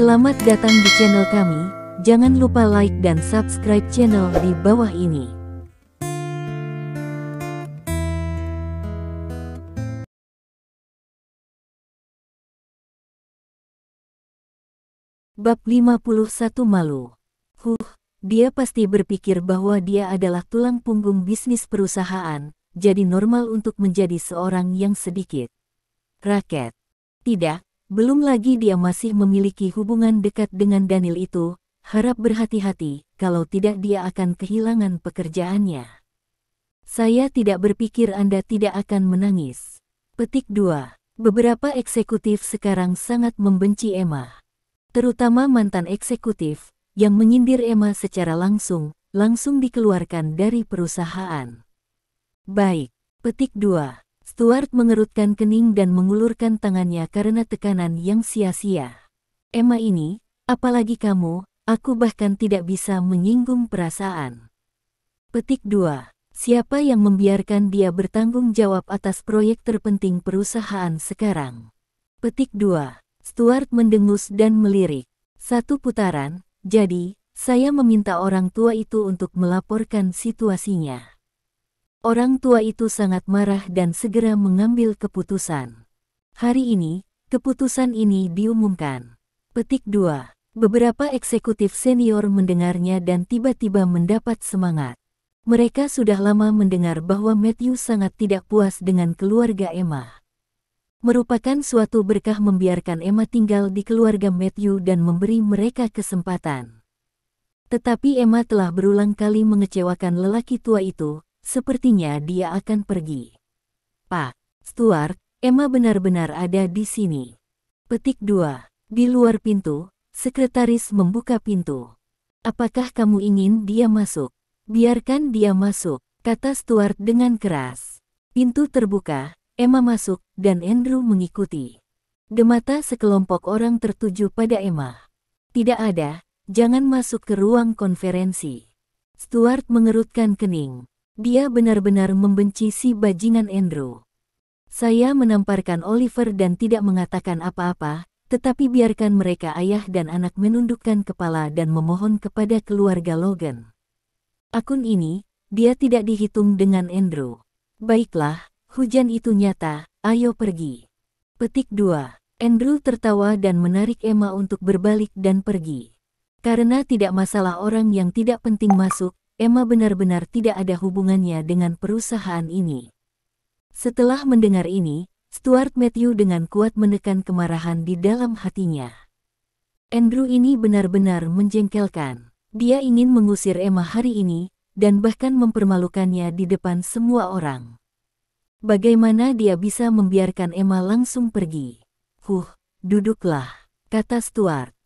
Selamat datang di channel kami, jangan lupa like dan subscribe channel di bawah ini. Bab 51 Malu. Dia pasti berpikir bahwa dia adalah tulang punggung bisnis perusahaan, jadi normal untuk menjadi seorang yang sedikit raket. Tidak. Belum lagi dia masih memiliki hubungan dekat dengan Daniel itu, harap berhati-hati, kalau tidak dia akan kehilangan pekerjaannya. Saya tidak berpikir Anda tidak akan menangis. Petik 2. Beberapa eksekutif sekarang sangat membenci Emma. Terutama mantan eksekutif, yang menyindir Emma secara langsung dikeluarkan dari perusahaan. Baik. Petik 2. Stuart mengerutkan kening dan mengulurkan tangannya karena tekanan yang sia-sia. Emma ini, apalagi kamu, aku bahkan tidak bisa menyinggung perasaan. Petik 2. Siapa yang membiarkan dia bertanggung jawab atas proyek terpenting perusahaan sekarang? Petik 2. Stuart mendengus dan melirik. 1 putaran, jadi, saya meminta orang tua itu untuk melaporkan situasinya. Orang tua itu sangat marah dan segera mengambil keputusan. Hari ini, keputusan ini diumumkan. Petik 2. Beberapa eksekutif senior mendengarnya dan tiba-tiba mendapat semangat. Mereka sudah lama mendengar bahwa Matthew sangat tidak puas dengan keluarga Emma. Merupakan suatu berkah membiarkan Emma tinggal di keluarga Matthew dan memberi mereka kesempatan. Tetapi Emma telah berulang kali mengecewakan lelaki tua itu. Sepertinya dia akan pergi. Pak Stuart, Emma benar-benar ada di sini. Petik 2. Di luar pintu, sekretaris membuka pintu. Apakah kamu ingin dia masuk? Biarkan dia masuk, kata Stuart dengan keras. Pintu terbuka, Emma masuk, dan Andrew mengikuti. Mata sekelompok orang tertuju pada Emma. Tidak ada, jangan masuk ke ruang konferensi. Stuart mengerutkan kening. Dia benar-benar membenci si bajingan Andrew. Saya menamparkan Oliver dan tidak mengatakan apa-apa, tetapi biarkan mereka ayah dan anak menundukkan kepala dan memohon kepada keluarga Logan. Akun ini, dia tidak dihitung dengan Andrew. Baiklah, hujan itu nyata, ayo pergi. Petik 2. Andrew tertawa dan menarik Emma untuk berbalik dan pergi. Karena tidak masalah orang yang tidak penting masuk, Emma benar-benar tidak ada hubungannya dengan perusahaan ini. Setelah mendengar ini, Stuart Matthew dengan kuat menekan kemarahan di dalam hatinya. Andrew ini benar-benar menjengkelkan. Dia ingin mengusir Emma hari ini, dan bahkan mempermalukannya di depan semua orang. Bagaimana dia bisa membiarkan Emma langsung pergi? Duduklah, kata Stuart.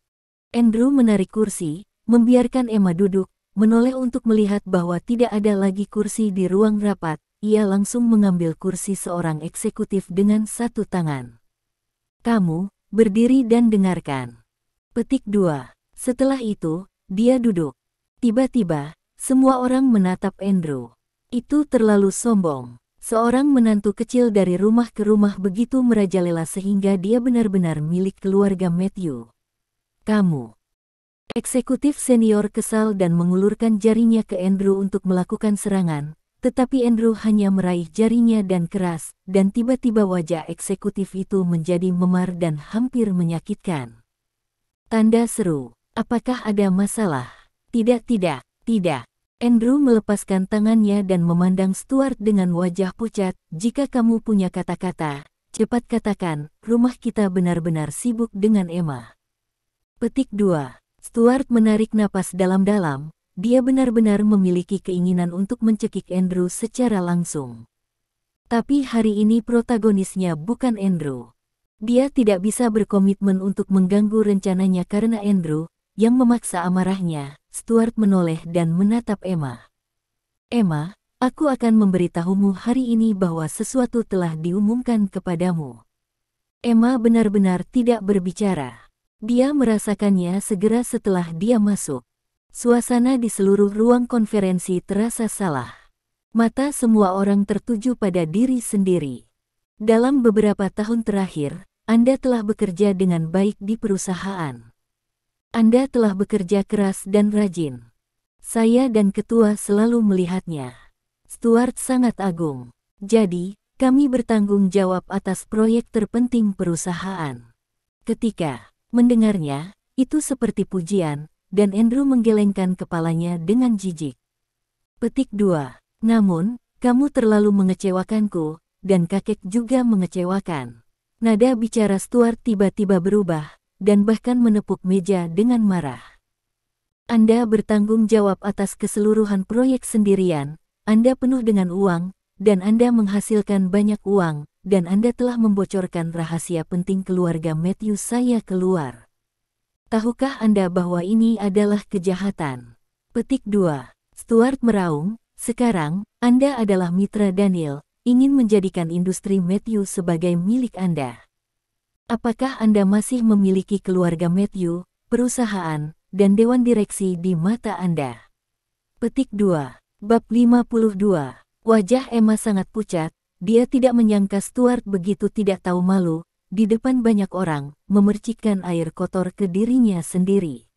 Andrew menarik kursi, membiarkan Emma duduk, menoleh untuk melihat bahwa tidak ada lagi kursi di ruang rapat. Ia langsung mengambil kursi seorang eksekutif dengan satu tangan. Kamu, berdiri dan dengarkan. Petik 2. Setelah itu, dia duduk. Tiba-tiba, semua orang menatap Andrew. Itu terlalu sombong. Seorang menantu kecil dari rumah ke rumah begitu merajalela sehingga dia benar-benar milik keluarga Matthew. Kamu. Eksekutif senior kesal dan mengulurkan jarinya ke Andrew untuk melakukan serangan, tetapi Andrew hanya meraih jarinya dan keras, dan tiba-tiba wajah eksekutif itu menjadi memar dan hampir menyakitkan. Tanda seru, apakah ada masalah? Tidak. Andrew melepaskan tangannya dan memandang Stuart dengan wajah pucat. Jika kamu punya kata-kata, cepat katakan, rumah kita benar-benar sibuk dengan Emma. Petik 2. Stuart menarik napas dalam-dalam, dia benar-benar memiliki keinginan untuk mencekik Andrew secara langsung. Tapi hari ini protagonisnya bukan Andrew. Dia tidak bisa berkomitmen untuk mengganggu rencananya karena Andrew, yang memaksa amarahnya. Stuart menoleh dan menatap Emma. Emma, aku akan memberitahumu hari ini bahwa sesuatu telah diumumkan kepadamu. Emma benar-benar tidak berbicara. Dia merasakannya segera setelah dia masuk. Suasana di seluruh ruang konferensi terasa salah. Mata semua orang tertuju pada diri sendiri. Dalam beberapa tahun terakhir, Anda telah bekerja dengan baik di perusahaan. Anda telah bekerja keras dan rajin. Saya dan ketua selalu melihatnya. Stuart sangat agung. Jadi, kami bertanggung jawab atas proyek terpenting perusahaan. Ketika mendengarnya, itu seperti pujian, dan Andrew menggelengkan kepalanya dengan jijik. Petik 2. Namun, kamu terlalu mengecewakanku, dan kakek juga mengecewakan. Nada bicara Stuart tiba-tiba berubah, dan bahkan menepuk meja dengan marah. Anda bertanggung jawab atas keseluruhan proyek sendirian, Anda penuh dengan uang, dan Anda menghasilkan banyak uang, dan Anda telah membocorkan rahasia penting keluarga Matthew saya keluar. Tahukah Anda bahwa ini adalah kejahatan? Petik 2. Stuart meraung, sekarang, Anda adalah mitra Daniel, ingin menjadikan industri Matthew sebagai milik Anda. Apakah Anda masih memiliki keluarga Matthew, perusahaan, dan dewan direksi di mata Anda? Petik 2. Bab 52. Wajah Emma sangat pucat, dia tidak menyangka Stuart begitu tidak tahu malu, di depan banyak orang, memercikkan air kotor ke dirinya sendiri.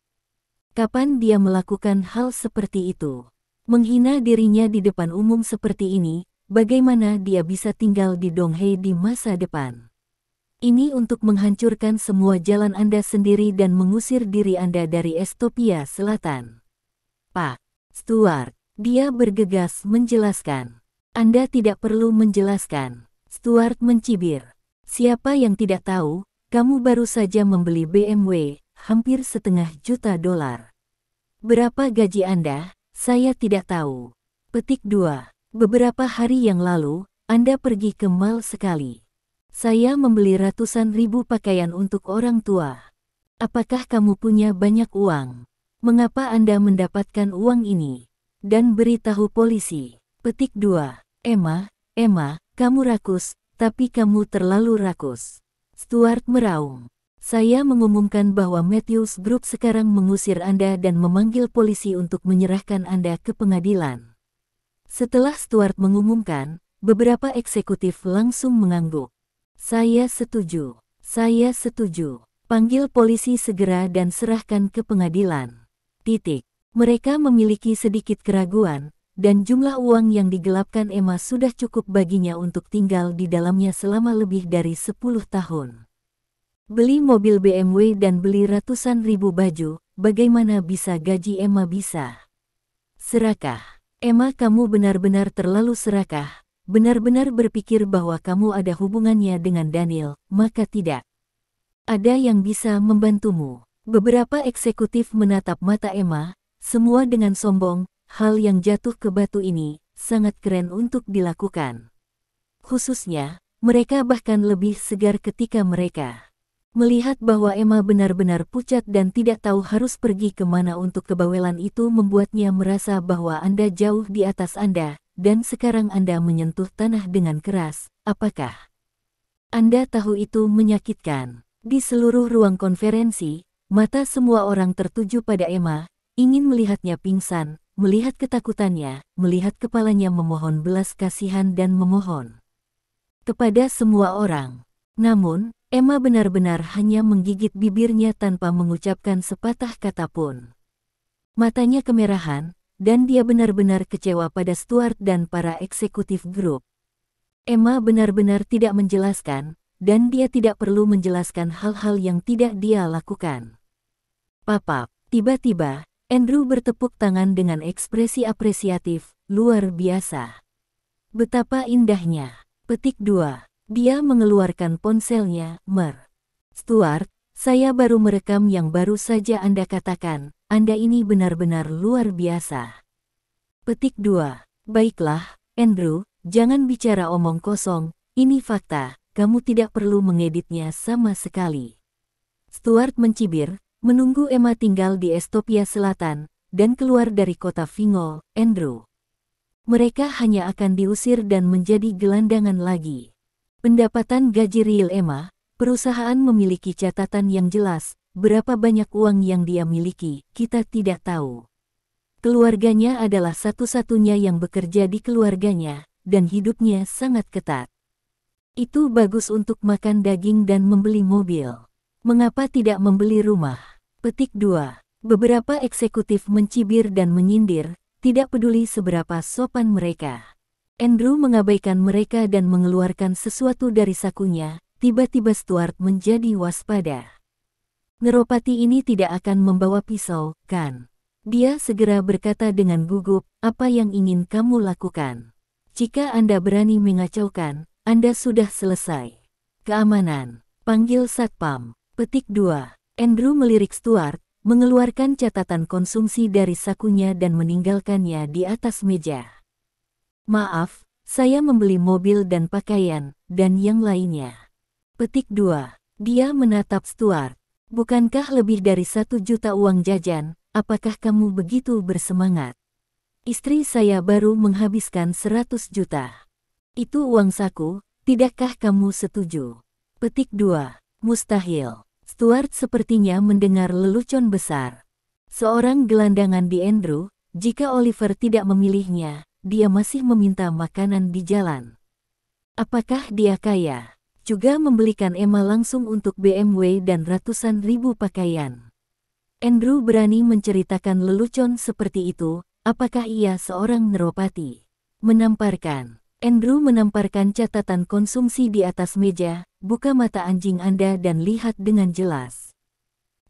Kapan dia melakukan hal seperti itu? Menghina dirinya di depan umum seperti ini, bagaimana dia bisa tinggal di Donghei di masa depan? Ini untuk menghancurkan semua jalan Anda sendiri dan mengusir diri Anda dari Estopia Selatan. Pak Stuart, dia bergegas menjelaskan. Anda tidak perlu menjelaskan. Stuart mencibir. Siapa yang tidak tahu, kamu baru saja membeli BMW, hampir $500.000. Berapa gaji Anda? Saya tidak tahu. Petik 2. Beberapa hari yang lalu, Anda pergi ke mall sekali. Saya membeli ratusan ribu pakaian untuk orang tua. Apakah kamu punya banyak uang? Mengapa Anda mendapatkan uang ini? Dan beritahu polisi. Petik 2. Emma, kamu rakus, tapi kamu terlalu rakus. Stuart meraung. Saya mengumumkan bahwa Matthews Group sekarang mengusir Anda dan memanggil polisi untuk menyerahkan Anda ke pengadilan. Setelah Stuart mengumumkan, beberapa eksekutif langsung mengangguk. Saya setuju. Panggil polisi segera dan serahkan ke pengadilan. Titik. Mereka memiliki sedikit keraguan, dan jumlah uang yang digelapkan Emma sudah cukup baginya untuk tinggal di dalamnya selama lebih dari 10 tahun. Beli mobil BMW dan beli ratusan ribu baju, bagaimana bisa gaji Emma bisa? Serakah. Emma, kamu benar-benar terlalu serakah, benar-benar berpikir bahwa kamu ada hubungannya dengan Daniel, maka tidak ada yang bisa membantumu. Beberapa eksekutif menatap mata Emma, semua dengan sombong, hal yang jatuh ke batu ini, sangat keren untuk dilakukan. Khususnya, mereka bahkan lebih segar ketika mereka melihat bahwa Emma benar-benar pucat dan tidak tahu harus pergi kemana untuk kebawelan itu membuatnya merasa bahwa Anda jauh di atas Anda, dan sekarang Anda menyentuh tanah dengan keras. Apakah Anda tahu itu menyakitkan? Di seluruh ruang konferensi, mata semua orang tertuju pada Emma, ingin melihatnya pingsan, melihat ketakutannya, melihat kepalanya memohon belas kasihan dan memohon kepada semua orang. Namun, Emma benar-benar hanya menggigit bibirnya tanpa mengucapkan sepatah kata pun. Matanya kemerahan, dan dia benar-benar kecewa pada Stuart dan para eksekutif grup. Emma benar-benar tidak menjelaskan, dan dia tidak perlu menjelaskan hal-hal yang tidak dia lakukan. Papap, tiba-tiba, Andrew bertepuk tangan dengan ekspresi apresiatif, luar biasa. Betapa indahnya. Petik 2. Dia mengeluarkan ponselnya, Stuart, saya baru merekam yang baru saja Anda katakan, Anda ini benar-benar luar biasa. Petik 2. Baiklah, Andrew, jangan bicara omong kosong, ini fakta, kamu tidak perlu mengeditnya sama sekali. Stuart mencibir, menunggu Emma tinggal di Estopia Selatan, dan keluar dari kota Fingol, Andrew. Mereka hanya akan diusir dan menjadi gelandangan lagi. Pendapatan gaji real Emma, perusahaan memiliki catatan yang jelas, berapa banyak uang yang dia miliki, kita tidak tahu. Keluarganya adalah satu-satunya yang bekerja di keluarganya, dan hidupnya sangat ketat. Itu bagus untuk makan daging dan membeli mobil. Mengapa tidak membeli rumah? Petik 2. Beberapa eksekutif mencibir dan menyindir, tidak peduli seberapa sopan mereka. Andrew mengabaikan mereka dan mengeluarkan sesuatu dari sakunya. Tiba-tiba Stuart menjadi waspada. Neropati ini tidak akan membawa pisau, kan? Dia segera berkata dengan gugup, apa yang ingin kamu lakukan? Jika Anda berani mengacaukan, Anda sudah selesai. Keamanan. Panggil Satpam. Petik 2. Andrew melirik Stuart, mengeluarkan catatan konsumsi dari sakunya dan meninggalkannya di atas meja. Maaf, saya membeli mobil dan pakaian, dan yang lainnya. Petik 2. Dia menatap Stuart. Bukankah lebih dari 1 juta uang jajan, apakah kamu begitu bersemangat? Istri saya baru menghabiskan 100 juta. Itu uang saku, tidakkah kamu setuju? Petik 2. Mustahil. Stuart sepertinya mendengar lelucon besar. Seorang gelandangan di Andrew, jika Oliver tidak memilihnya, dia masih meminta makanan di jalan. Apakah dia kaya? Juga membelikan Emma langsung untuk BMW dan ratusan ribu pakaian. Andrew berani menceritakan lelucon seperti itu, apakah ia seorang neropati? Menamparkan. Andrew menamparkan catatan konsumsi di atas meja, buka mata anjing Anda dan lihat dengan jelas.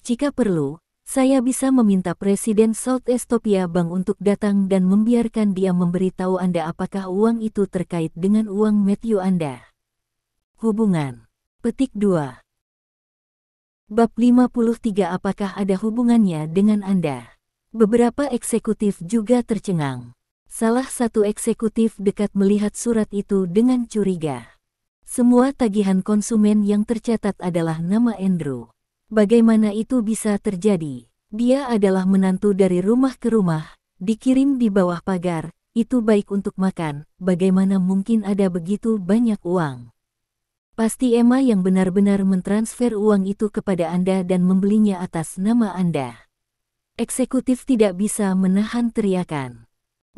Jika perlu, saya bisa meminta Presiden South Estopia Bank untuk datang dan membiarkan dia memberitahu Anda apakah uang itu terkait dengan uang Matthew Anda. Hubungan. Petik 2. Bab 53. Apakah ada hubungannya dengan Anda? Beberapa eksekutif juga tercengang. Salah satu eksekutif dekat melihat surat itu dengan curiga. Semua tagihan konsumen yang tercatat adalah nama Andrew. Bagaimana itu bisa terjadi? Dia adalah menantu dari rumah ke rumah, dikirim di bawah pagar, itu baik untuk makan, bagaimana mungkin ada begitu banyak uang? Pasti Emma yang benar-benar mentransfer uang itu kepada Anda dan membelinya atas nama Anda. Eksekutif tidak bisa menahan teriakan.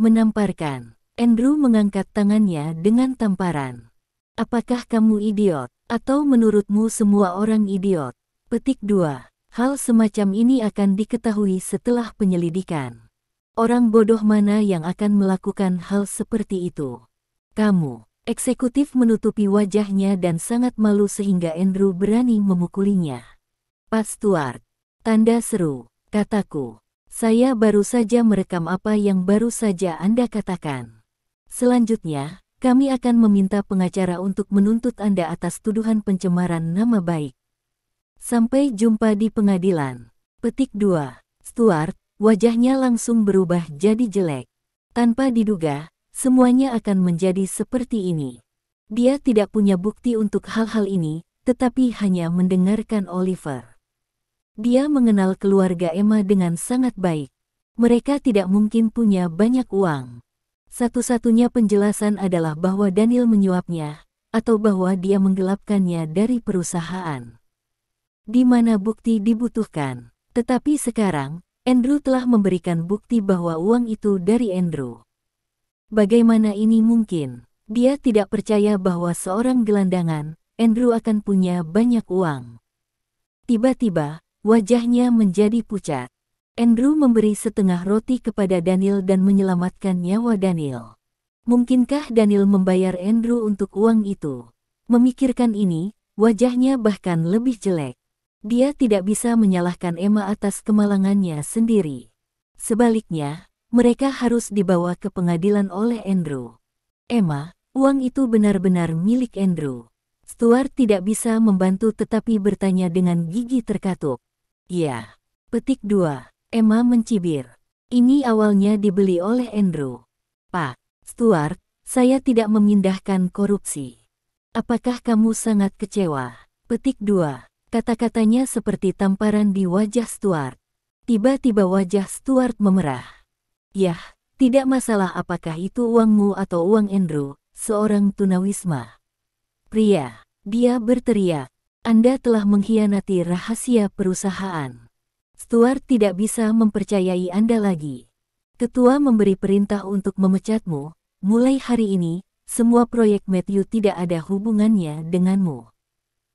Menamparkan. Andrew mengangkat tangannya dengan tamparan. Apakah kamu idiot? Atau menurutmu semua orang idiot? Petik 2. Hal semacam ini akan diketahui setelah penyelidikan. Orang bodoh mana yang akan melakukan hal seperti itu? Kamu. Eksekutif menutupi wajahnya dan sangat malu sehingga Andrew berani memukulinya. Pak Stuart. Tanda seru, kataku. Saya baru saja merekam apa yang baru saja Anda katakan. Selanjutnya, kami akan meminta pengacara untuk menuntut Anda atas tuduhan pencemaran nama baik. Sampai jumpa di pengadilan. Petik 2. Stuart, wajahnya langsung berubah jadi jelek. Tanpa diduga, semuanya akan menjadi seperti ini. Dia tidak punya bukti untuk hal-hal ini, tetapi hanya mendengarkan Oliver. Dia mengenal keluarga Emma dengan sangat baik. Mereka tidak mungkin punya banyak uang. Satu-satunya penjelasan adalah bahwa Daniel menyuapnya, atau bahwa dia menggelapkannya dari perusahaan. Di mana bukti dibutuhkan. Tetapi sekarang, Andrew telah memberikan bukti bahwa uang itu dari Andrew. Bagaimana ini mungkin? Dia tidak percaya bahwa seorang gelandangan, Andrew akan punya banyak uang. Tiba-tiba, wajahnya menjadi pucat. Andrew memberi setengah roti kepada Daniel dan menyelamatkan nyawa Daniel. Mungkinkah Daniel membayar Andrew untuk uang itu? Memikirkan ini, wajahnya bahkan lebih jelek. Dia tidak bisa menyalahkan Emma atas kemalangannya sendiri. Sebaliknya, mereka harus dibawa ke pengadilan oleh Andrew. Emma, uang itu benar-benar milik Andrew. Stuart tidak bisa membantu tetapi bertanya dengan gigi terkatuk. Ya. Petik 2. Emma mencibir. Ini awalnya dibeli oleh Andrew. Pak Stuart, saya tidak memindahkan korupsi. Apakah kamu sangat kecewa? Petik 2. Kata-katanya seperti tamparan di wajah Stuart. Tiba-tiba wajah Stuart memerah. Yah, tidak masalah apakah itu uangmu atau uang Andrew, seorang tunawisma. Pria, dia berteriak. Anda telah mengkhianati rahasia perusahaan. Stuart tidak bisa mempercayai Anda lagi. Ketua memberi perintah untuk memecatmu. Mulai hari ini, semua proyek Matthew tidak ada hubungannya denganmu.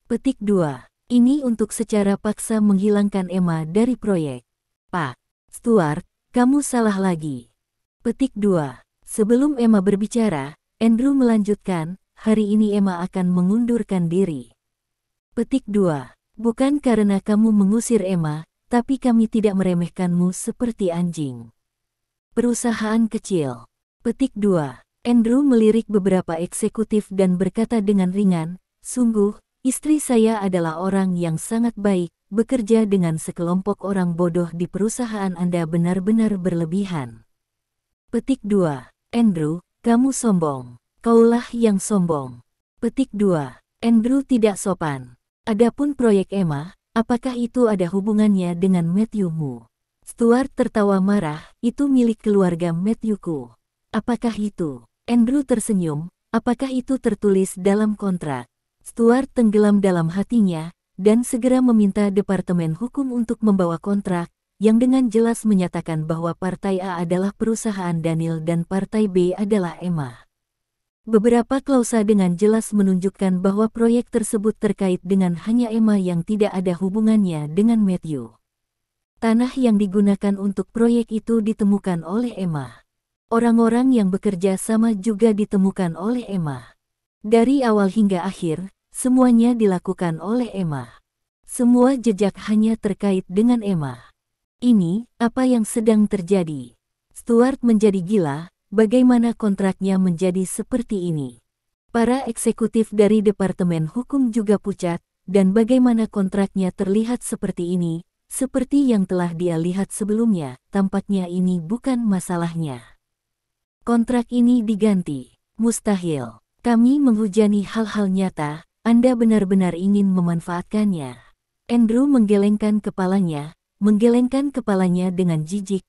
Petik 2. Ini untuk secara paksa menghilangkan Emma dari proyek. Pak Stuart, kamu salah lagi. Petik 2. Sebelum Emma berbicara, Andrew melanjutkan, hari ini Emma akan mengundurkan diri. Petik 2. Bukan karena kamu mengusir Emma, tapi kami tidak meremehkanmu seperti anjing. Perusahaan kecil. Petik 2. Andrew melirik beberapa eksekutif dan berkata dengan ringan, sungguh, istri saya adalah orang yang sangat baik, bekerja dengan sekelompok orang bodoh di perusahaan Anda benar-benar berlebihan. Petik 2. Andrew, kamu sombong. Kaulah yang sombong. Petik 2. Andrew tidak sopan. Adapun proyek Emma, apakah itu ada hubungannya dengan Matthew-mu? Stuart tertawa marah, itu milik keluarga Matthew-ku. Apakah itu? Andrew tersenyum, apakah itu tertulis dalam kontrak? Stuart tenggelam dalam hatinya, dan segera meminta Departemen Hukum untuk membawa kontrak, yang dengan jelas menyatakan bahwa Partai A adalah perusahaan Daniel dan Partai B adalah Emma. Beberapa klausa dengan jelas menunjukkan bahwa proyek tersebut terkait dengan hanya Emma yang tidak ada hubungannya dengan Matthew. Tanah yang digunakan untuk proyek itu ditemukan oleh Emma. Orang-orang yang bekerja sama juga ditemukan oleh Emma. Dari awal hingga akhir, semuanya dilakukan oleh Emma. Semua jejak hanya terkait dengan Emma. Ini, apa yang sedang terjadi? Stuart menjadi gila, bagaimana kontraknya menjadi seperti ini? Para eksekutif dari Departemen Hukum juga pucat, dan bagaimana kontraknya terlihat seperti ini, seperti yang telah dia lihat sebelumnya, tampaknya ini bukan masalahnya. Kontrak ini diganti. Mustahil. Kami menghujani hal-hal nyata, Anda benar-benar ingin memanfaatkannya. Andrew menggelengkan kepalanya dengan jijik,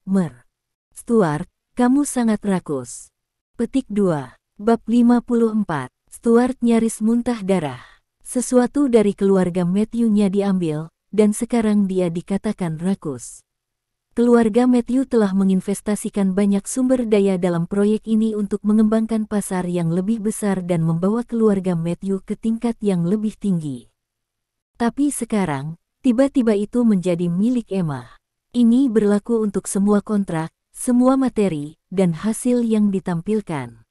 Stuart, kamu sangat rakus. Petik 2. Bab 54. Stuart nyaris muntah darah. Sesuatu dari keluarga Matthew-nya diambil, dan sekarang dia dikatakan rakus. Keluarga Matthew telah menginvestasikan banyak sumber daya dalam proyek ini untuk mengembangkan pasar yang lebih besar dan membawa keluarga Matthew ke tingkat yang lebih tinggi. Tapi sekarang, tiba-tiba itu menjadi milik Emma. Ini berlaku untuk semua kontrak, semua materi, dan hasil yang ditampilkan.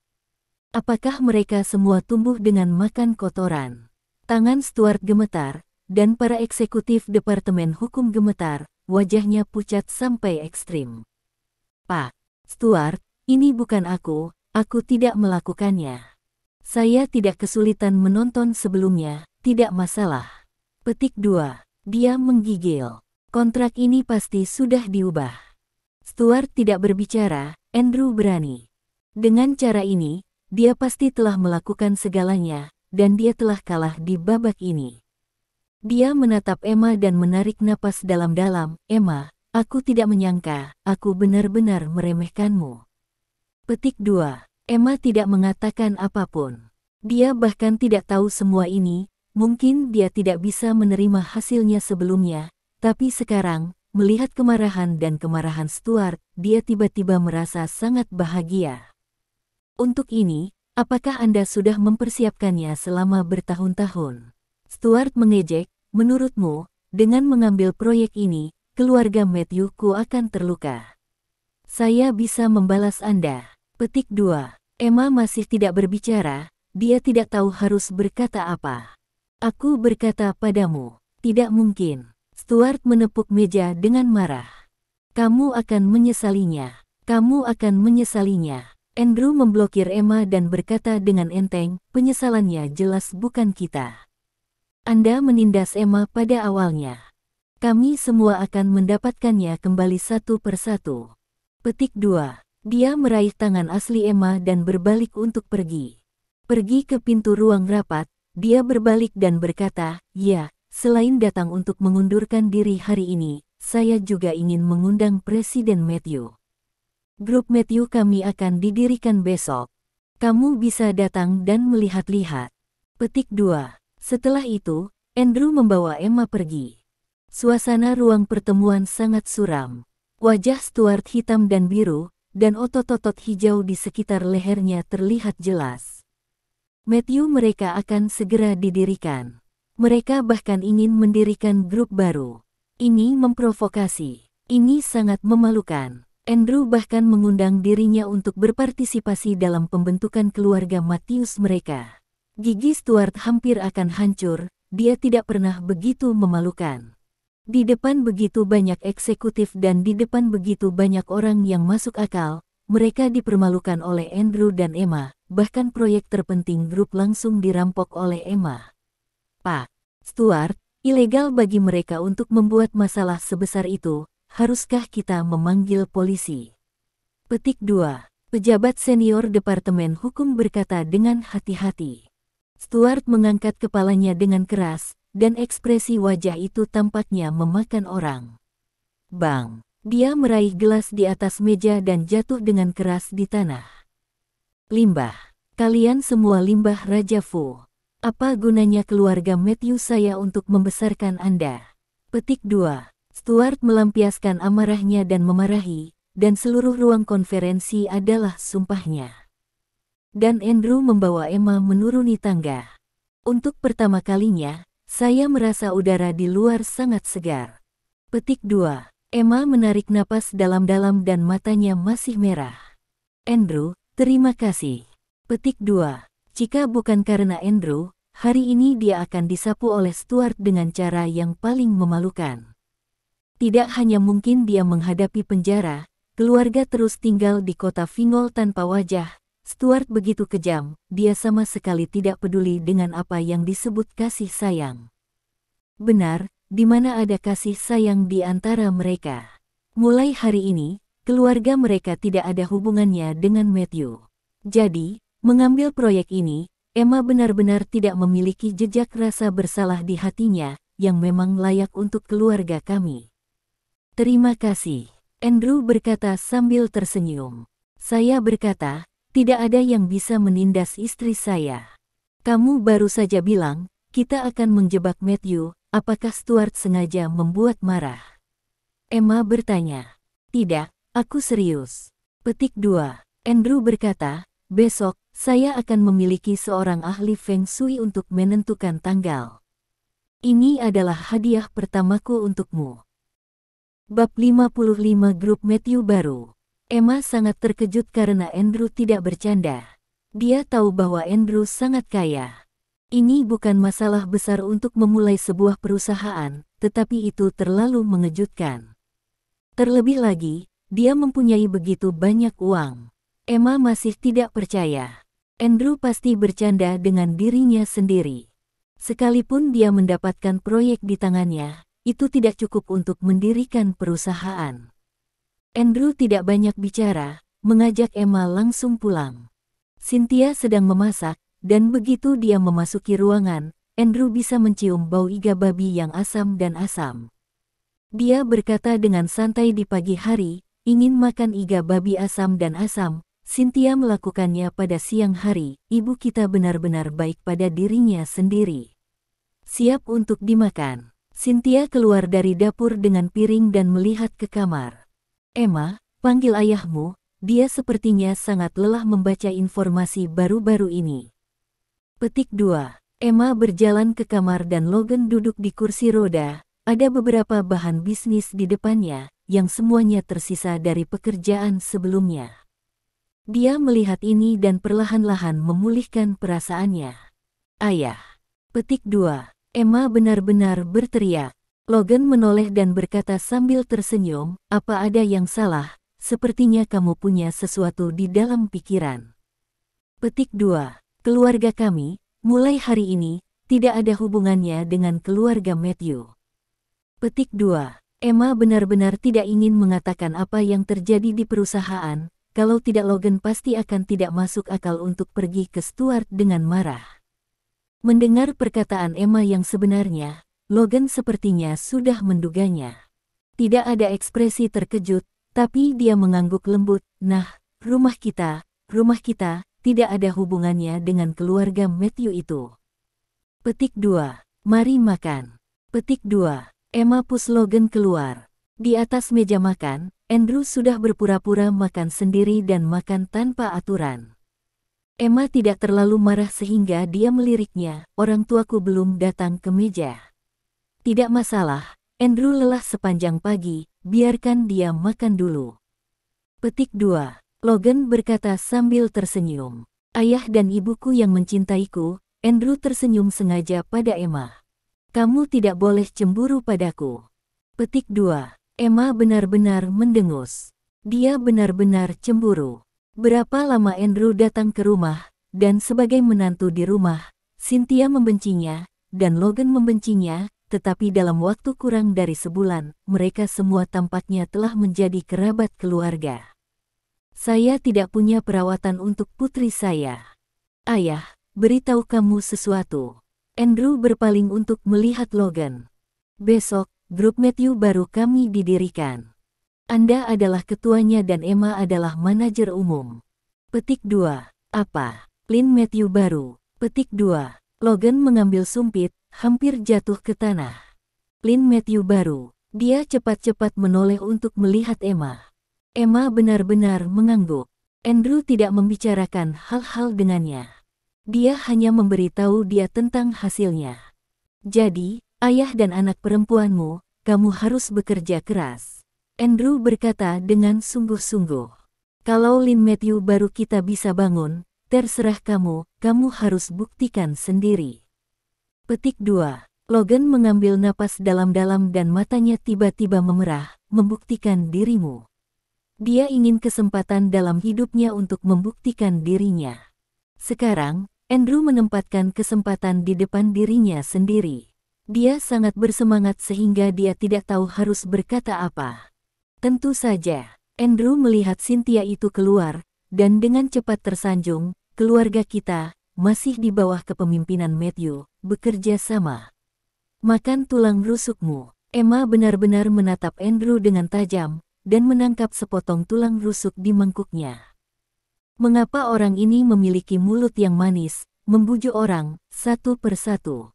Apakah mereka semua tumbuh dengan makan kotoran? Tangan Stuart gemetar, dan para eksekutif Departemen Hukum gemetar. Wajahnya pucat sampai ekstrim. Pak Stuart, ini bukan aku tidak melakukannya. Saya tidak kesulitan menonton sebelumnya, tidak masalah. Petik 2. Dia menggigil. Kontrak ini pasti sudah diubah. Stuart tidak berbicara, Andrew berani. Dengan cara ini, dia pasti telah melakukan segalanya, dan dia telah kalah di babak ini. Dia menatap Emma dan menarik napas dalam-dalam. Emma, aku tidak menyangka, aku benar-benar meremehkanmu. Petik 2. Emma tidak mengatakan apapun. Dia bahkan tidak tahu semua ini, mungkin dia tidak bisa menerima hasilnya sebelumnya, tapi sekarang, melihat kemarahan dan kemarahan Stuart, dia tiba-tiba merasa sangat bahagia. Untuk ini, apakah Anda sudah mempersiapkannya selama bertahun-tahun? Stuart mengejek. Menurutmu, dengan mengambil proyek ini, keluarga Matthew-ku akan terluka. Saya bisa membalas Anda. Petik 2. Emma masih tidak berbicara, dia tidak tahu harus berkata apa. Aku berkata padamu, tidak mungkin. Stuart menepuk meja dengan marah. Kamu akan menyesalinya. Kamu akan menyesalinya. Andrew memblokir Emma dan berkata dengan enteng, penyesalannya jelas bukan kita. Anda menindas Emma pada awalnya. Kami semua akan mendapatkannya kembali satu persatu. Petik 2. Dia meraih tangan asli Emma dan berbalik untuk pergi. Pergi ke pintu ruang rapat, dia berbalik dan berkata, ya, selain datang untuk mengundurkan diri hari ini, saya juga ingin mengundang Presiden Matthew. Grup Matthew kami akan didirikan besok. Kamu bisa datang dan melihat-lihat. Petik 2. Setelah itu, Andrew membawa Emma pergi. Suasana ruang pertemuan sangat suram. Wajah Stuart hitam dan biru, dan otot-otot hijau di sekitar lehernya terlihat jelas. Matthew mereka akan segera didirikan. Mereka bahkan ingin mendirikan grup baru. Ini memprovokasi. Ini sangat memalukan. Andrew bahkan mengundang dirinya untuk berpartisipasi dalam pembentukan keluarga Matthews mereka. Gigi Stuart hampir akan hancur, dia tidak pernah begitu memalukan. Di depan begitu banyak eksekutif dan di depan begitu banyak orang yang masuk akal, mereka dipermalukan oleh Andrew dan Emma, bahkan proyek terpenting grup langsung dirampok oleh Emma. Pak Stuart, ilegal bagi mereka untuk membuat masalah sebesar itu, haruskah kita memanggil polisi? Petik 2. Pejabat senior Departemen Hukum berkata dengan hati-hati. Stuart mengangkat kepalanya dengan keras, dan ekspresi wajah itu tampaknya memakan orang. Bang! Dia meraih gelas di atas meja dan jatuh dengan keras di tanah. Limbah! Kalian semua limbah Raja Fu. Apa gunanya keluarga Matthew saya untuk membesarkan Anda? Petik 2. Stuart melampiaskan amarahnya dan memarahi, dan seluruh ruang konferensi adalah sumpahnya. Dan Andrew membawa Emma menuruni tangga. Untuk pertama kalinya, saya merasa udara di luar sangat segar. Petik 2. Emma menarik napas dalam-dalam dan matanya masih merah. Andrew, terima kasih. Petik 2. Jika bukan karena Andrew, hari ini dia akan disapu oleh Stuart dengan cara yang paling memalukan. Tidak hanya mungkin dia menghadapi penjara, keluarga terus tinggal di kota Fingol tanpa wajah. Stuart begitu kejam, dia sama sekali tidak peduli dengan apa yang disebut kasih sayang. Benar, di mana ada kasih sayang di antara mereka. Mulai hari ini, keluarga mereka tidak ada hubungannya dengan Matthew. Jadi, mengambil proyek ini, Emma benar-benar tidak memiliki jejak rasa bersalah di hatinya, yang memang layak untuk keluarga kami. Terima kasih, Andrew berkata sambil tersenyum. Saya berkata, tidak ada yang bisa menindas istri saya. Kamu baru saja bilang, kita akan menjebak Matthew, apakah Stuart sengaja membuat marah? Emma bertanya. Tidak, aku serius. Petik 2. Andrew berkata, besok, saya akan memiliki seorang ahli Feng Shui untuk menentukan tanggal. Ini adalah hadiah pertamaku untukmu. Bab 55 Grup Matthew Baru. Emma sangat terkejut karena Andrew tidak bercanda. Dia tahu bahwa Andrew sangat kaya. Ini bukan masalah besar untuk memulai sebuah perusahaan, tetapi itu terlalu mengejutkan. Terlebih lagi, dia mempunyai begitu banyak uang. Emma masih tidak percaya. Andrew pasti bercanda dengan dirinya sendiri. Sekalipun dia mendapatkan proyek di tangannya, itu tidak cukup untuk mendirikan perusahaan. Andrew tidak banyak bicara, mengajak Emma langsung pulang. Cynthia sedang memasak, dan begitu dia memasuki ruangan, Andrew bisa mencium bau iga babi yang asam dan asam. Dia berkata dengan santai di pagi hari, ingin makan iga babi asam dan asam. Cynthia melakukannya pada siang hari, ibu kita benar-benar baik pada dirinya sendiri. Siap untuk dimakan. Cynthia keluar dari dapur dengan piring dan melihat ke kamar. Emma, panggil ayahmu, dia sepertinya sangat lelah membaca informasi baru-baru ini. Petik 2. Emma berjalan ke kamar dan Logan duduk di kursi roda, ada beberapa bahan bisnis di depannya, yang semuanya tersisa dari pekerjaan sebelumnya. Dia melihat ini dan perlahan-lahan memulihkan perasaannya. Ayah. Petik 2. Emma benar-benar berteriak. Logan menoleh dan berkata sambil tersenyum, apa ada yang salah? Sepertinya kamu punya sesuatu di dalam pikiran. Petik 2. Keluarga kami, mulai hari ini, tidak ada hubungannya dengan keluarga Matthew. Petik 2. Emma benar-benar tidak ingin mengatakan apa yang terjadi di perusahaan. Kalau tidak Logan pasti akan tidak masuk akal untuk pergi ke Stuart dengan marah. Mendengar perkataan Emma yang sebenarnya, Logan sepertinya sudah menduganya. Tidak ada ekspresi terkejut, tapi dia mengangguk lembut, nah, rumah kita, tidak ada hubungannya dengan keluarga Matthew itu. Petik 2. Mari makan. Petik 2. Emma pus Logan keluar. Di atas meja makan, Andrew sudah berpura-pura makan sendiri dan makan tanpa aturan. Emma tidak terlalu marah sehingga dia meliriknya, orang tuaku belum datang ke meja. Tidak masalah, Andrew lelah sepanjang pagi, biarkan dia makan dulu. Petik 2. Logan berkata sambil tersenyum. Ayah dan ibuku yang mencintaiku, Andrew tersenyum sengaja pada Emma. Kamu tidak boleh cemburu padaku. Petik 2. Emma benar-benar mendengus. Dia benar-benar cemburu. Berapa lama Andrew datang ke rumah, dan sebagai menantu di rumah, Cynthia membencinya, dan Logan membencinya, tetapi dalam waktu kurang dari sebulan, mereka semua tampaknya telah menjadi kerabat keluarga. Saya tidak punya perawatan untuk putri saya. Ayah, beritahu kamu sesuatu. Andrew berpaling untuk melihat Logan. Besok, grup Matthew baru kami didirikan. Anda adalah ketuanya dan Emma adalah manajer umum. Petik 2. Apa? Lynn Matthew baru. Petik 2. Logan mengambil sumpit, hampir jatuh ke tanah. Lynn Matthew baru. Dia cepat-cepat menoleh untuk melihat Emma. Emma benar-benar mengangguk. Andrew tidak membicarakan hal-hal dengannya. Dia hanya memberitahu dia tentang hasilnya. Jadi, ayah dan anak perempuanmu, kamu harus bekerja keras. Andrew berkata dengan sungguh-sungguh. Kalau Lynn Matthew baru kita bisa bangun, terserah kamu harus buktikan sendiri. Petik 2. Logan mengambil napas dalam-dalam dan matanya tiba-tiba memerah, membuktikan dirimu. Dia ingin kesempatan dalam hidupnya untuk membuktikan dirinya. Sekarang, Andrew menempatkan kesempatan di depan dirinya sendiri. Dia sangat bersemangat sehingga dia tidak tahu harus berkata apa. Tentu saja, Andrew melihat Cynthia itu keluar, dan dengan cepat tersanjung, keluarga kita, masih di bawah kepemimpinan Matthew, bekerja sama. Makan tulang rusukmu. Emma benar-benar menatap Andrew dengan tajam, dan menangkap sepotong tulang rusuk di mangkuknya. Mengapa orang ini memiliki mulut yang manis, membujuk orang, satu persatu?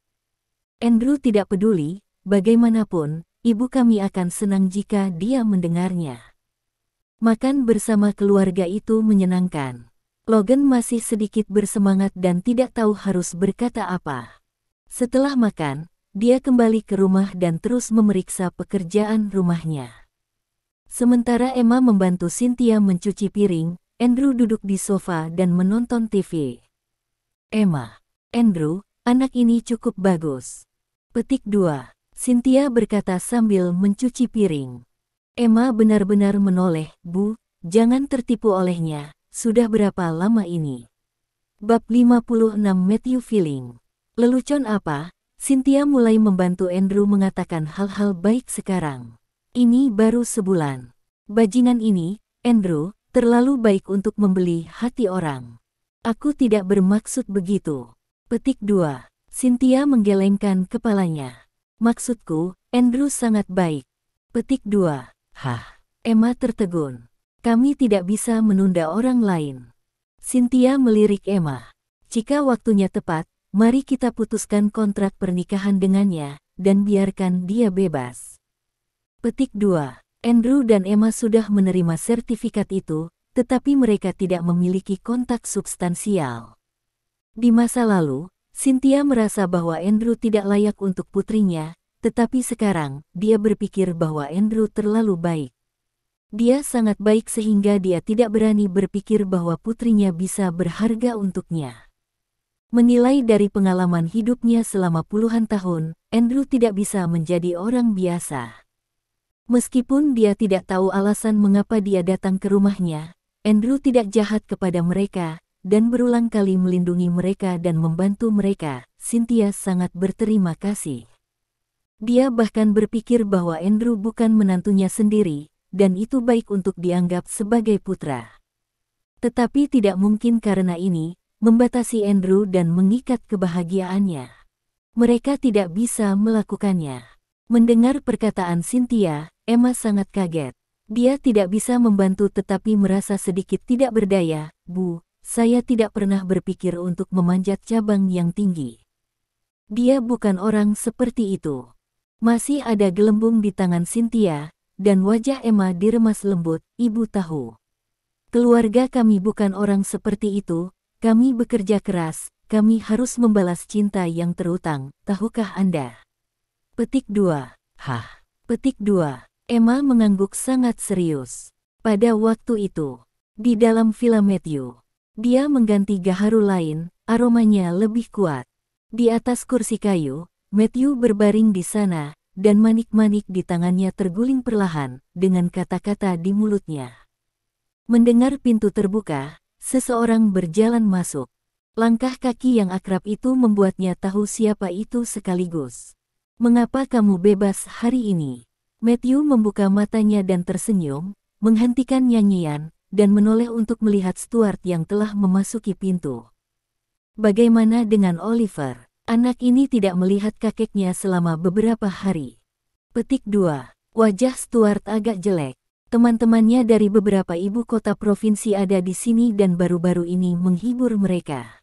Andrew tidak peduli, bagaimanapun, ibu kami akan senang jika dia mendengarnya. Makan bersama keluarga itu menyenangkan. Logan masih sedikit bersemangat dan tidak tahu harus berkata apa. Setelah makan, dia kembali ke rumah dan terus memeriksa pekerjaan rumahnya. Sementara Emma membantu Cynthia mencuci piring, Andrew duduk di sofa dan menonton TV. Emma, Andrew, anak ini cukup bagus. Petik 2. Cynthia berkata sambil mencuci piring. Emma benar-benar menoleh, Bu, jangan tertipu olehnya, sudah berapa lama ini? Bab 56 Matthew Feeling. Lelucon apa? Cynthia mulai membantu Andrew mengatakan hal-hal baik sekarang. Ini baru sebulan. Bajingan ini, Andrew, terlalu baik untuk membeli hati orang. Aku tidak bermaksud begitu. Petik 2. Cynthia menggelengkan kepalanya. Maksudku, Andrew sangat baik. Petik 2. Hah? Emma tertegun. Kami tidak bisa menunda orang lain. Cynthia melirik Emma. Jika waktunya tepat, mari kita putuskan kontrak pernikahan dengannya, dan biarkan dia bebas. Petik 2. Andrew dan Emma sudah menerima sertifikat itu, tetapi mereka tidak memiliki kontak substansial. Di masa lalu, Cynthia merasa bahwa Andrew tidak layak untuk putrinya, tetapi sekarang, dia berpikir bahwa Andrew terlalu baik. Dia sangat baik sehingga dia tidak berani berpikir bahwa putrinya bisa berharga untuknya. Menilai dari pengalaman hidupnya selama puluhan tahun, Andrew tidak bisa menjadi orang biasa. Meskipun dia tidak tahu alasan mengapa dia datang ke rumahnya, Andrew tidak jahat kepada mereka, dan berulang kali melindungi mereka dan membantu mereka. Cynthia sangat berterima kasih. Dia bahkan berpikir bahwa Andrew bukan menantunya sendiri, dan itu baik untuk dianggap sebagai putra. Tetapi tidak mungkin karena ini, membatasi Andrew dan mengikat kebahagiaannya. Mereka tidak bisa melakukannya. Mendengar perkataan Cynthia, Emma sangat kaget. Dia tidak bisa membantu tetapi merasa sedikit tidak berdaya. Bu, saya tidak pernah berpikir untuk memanjat cabang yang tinggi. Dia bukan orang seperti itu. Masih ada gelembung di tangan Cynthia, dan wajah Emma diremas lembut. Ibu tahu. Keluarga kami bukan orang seperti itu, Kami bekerja keras, kami harus membalas cinta yang terutang, tahukah Anda? Petik 2. Hah? Petik 2. Emma mengangguk sangat serius. Pada waktu itu, di dalam villa Matthew, dia mengganti gaharu lain, aromanya lebih kuat. Di atas kursi kayu, Matthew berbaring di sana, dan manik-manik di tangannya terguling perlahan, dengan kata-kata di mulutnya. Mendengar pintu terbuka, seseorang berjalan masuk. Langkah kaki yang akrab itu membuatnya tahu siapa itu sekaligus. Mengapa kamu bebas hari ini? Matthew membuka matanya dan tersenyum, menghentikan nyanyian, dan menoleh untuk melihat Stuart yang telah memasuki pintu. Bagaimana dengan Oliver? Anak ini tidak melihat kakeknya selama beberapa hari. Petik 2. Wajah Stuart agak jelek. Teman-temannya dari beberapa ibu kota provinsi ada di sini dan baru-baru ini menghibur mereka.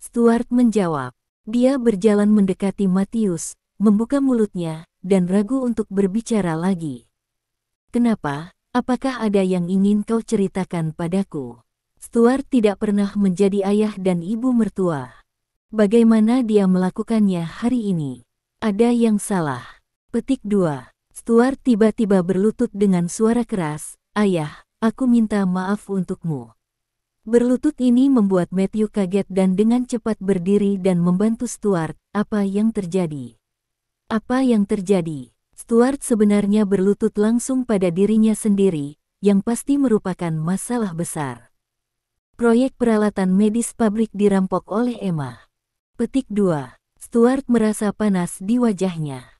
Stuart menjawab. Dia berjalan mendekati Matius, membuka mulutnya, dan ragu untuk berbicara lagi. Kenapa? Apakah ada yang ingin kau ceritakan padaku? Stuart tidak pernah menjadi ayah dan ibu mertua. Bagaimana dia melakukannya hari ini? Ada yang salah. Petik 2. Stuart tiba-tiba berlutut dengan suara keras, "Ayah, aku minta maaf untukmu." Berlutut ini membuat Matthew kaget dan dengan cepat berdiri dan membantu Stuart. Apa yang terjadi? Apa yang terjadi? Stuart sebenarnya berlutut langsung pada dirinya sendiri, yang pasti merupakan masalah besar. Proyek peralatan medis pabrik dirampok oleh Emma. Petik 2. Stuart merasa panas di wajahnya.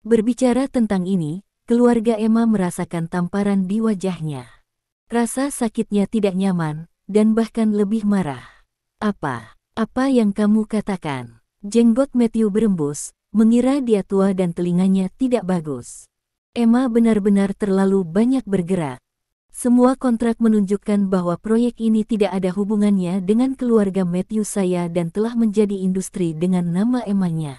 Berbicara tentang ini, keluarga Emma merasakan tamparan di wajahnya. Rasa sakitnya tidak nyaman, dan bahkan lebih marah. Apa yang kamu katakan? Jenggot Matthew berembus, mengira dia tua dan telinganya tidak bagus. Emma benar-benar terlalu banyak bergerak. Semua kontrak menunjukkan bahwa proyek ini tidak ada hubungannya dengan keluarga Matthew saya dan telah menjadi industri dengan nama Emma-nya.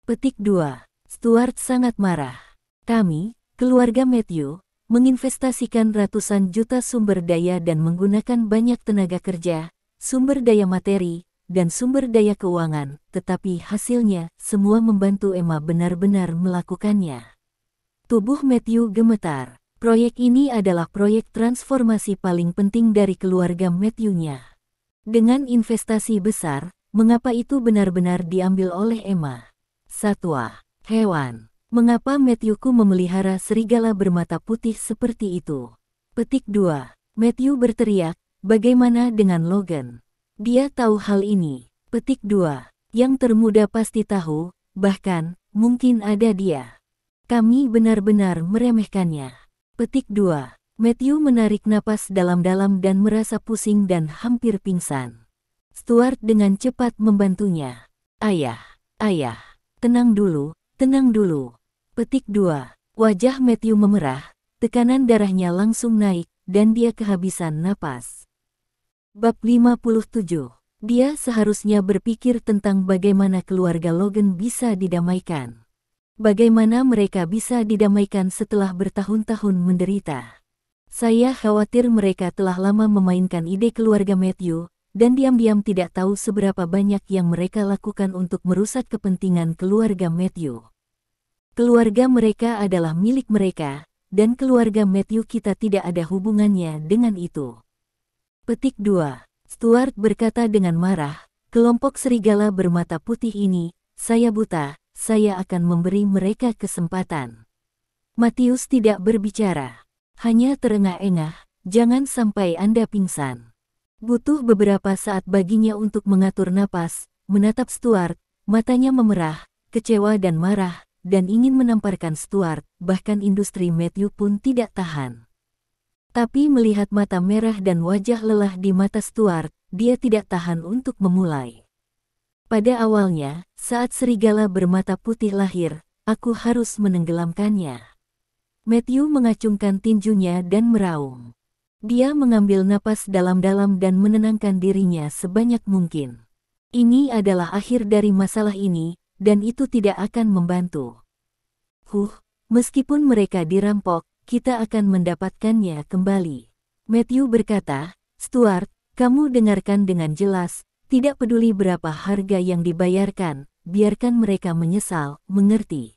Petik 2. Stuart sangat marah. Kami, keluarga Matthew, menginvestasikan ratusan juta sumber daya dan menggunakan banyak tenaga kerja, sumber daya materi, dan sumber daya keuangan, tetapi hasilnya semua membantu Emma benar-benar melakukannya. Tubuh Matthew gemetar. Proyek ini adalah proyek transformasi paling penting dari keluarga Matthew-nya. Dengan investasi besar, mengapa itu benar-benar diambil oleh Emma? Satwa. Hewan. Mengapa Matthew-ku memelihara serigala bermata putih seperti itu? Petik 2. Matthew berteriak, bagaimana dengan Logan? Dia tahu hal ini. Petik 2. Yang termuda pasti tahu, bahkan, mungkin ada dia. Kami benar-benar meremehkannya. Petik 2. Matthew menarik napas dalam-dalam dan merasa pusing dan hampir pingsan. Stuart dengan cepat membantunya. Ayah, tenang dulu. Tenang dulu. Petik 2. Wajah Matthew memerah, tekanan darahnya langsung naik, dan dia kehabisan napas. Bab 57. Dia seharusnya berpikir tentang bagaimana keluarga Logan bisa didamaikan. Bagaimana mereka bisa didamaikan setelah bertahun-tahun menderita. Saya khawatir mereka telah lama memainkan ide keluarga Matthew, dan diam-diam tidak tahu seberapa banyak yang mereka lakukan untuk merusak kepentingan keluarga Matthew. Keluarga mereka adalah milik mereka, dan keluarga Matthew kita tidak ada hubungannya dengan itu. Petik 2. Stuart berkata dengan marah, kelompok serigala bermata putih ini, saya buta, saya akan memberi mereka kesempatan. Matius tidak berbicara. Hanya terengah-engah, jangan sampai Anda pingsan. Butuh beberapa saat baginya untuk mengatur napas, menatap Stuart, matanya memerah, kecewa dan marah, dan ingin menamparkan Stuart, bahkan industri Matthew pun tidak tahan. Tapi melihat mata merah dan wajah lelah di mata Stuart, dia tidak tahan untuk memulai. Pada awalnya, saat serigala bermata putih lahir, aku harus menenggelamkannya. Matthew mengacungkan tinjunya dan meraung. Dia mengambil napas dalam-dalam dan menenangkan dirinya sebanyak mungkin. Ini adalah akhir dari masalah ini, dan itu tidak akan membantu. Meskipun mereka dirampok, kita akan mendapatkannya kembali. Matthew berkata, Stuart, Kamu dengarkan dengan jelas, tidak peduli berapa harga yang dibayarkan, biarkan mereka menyesal, mengerti?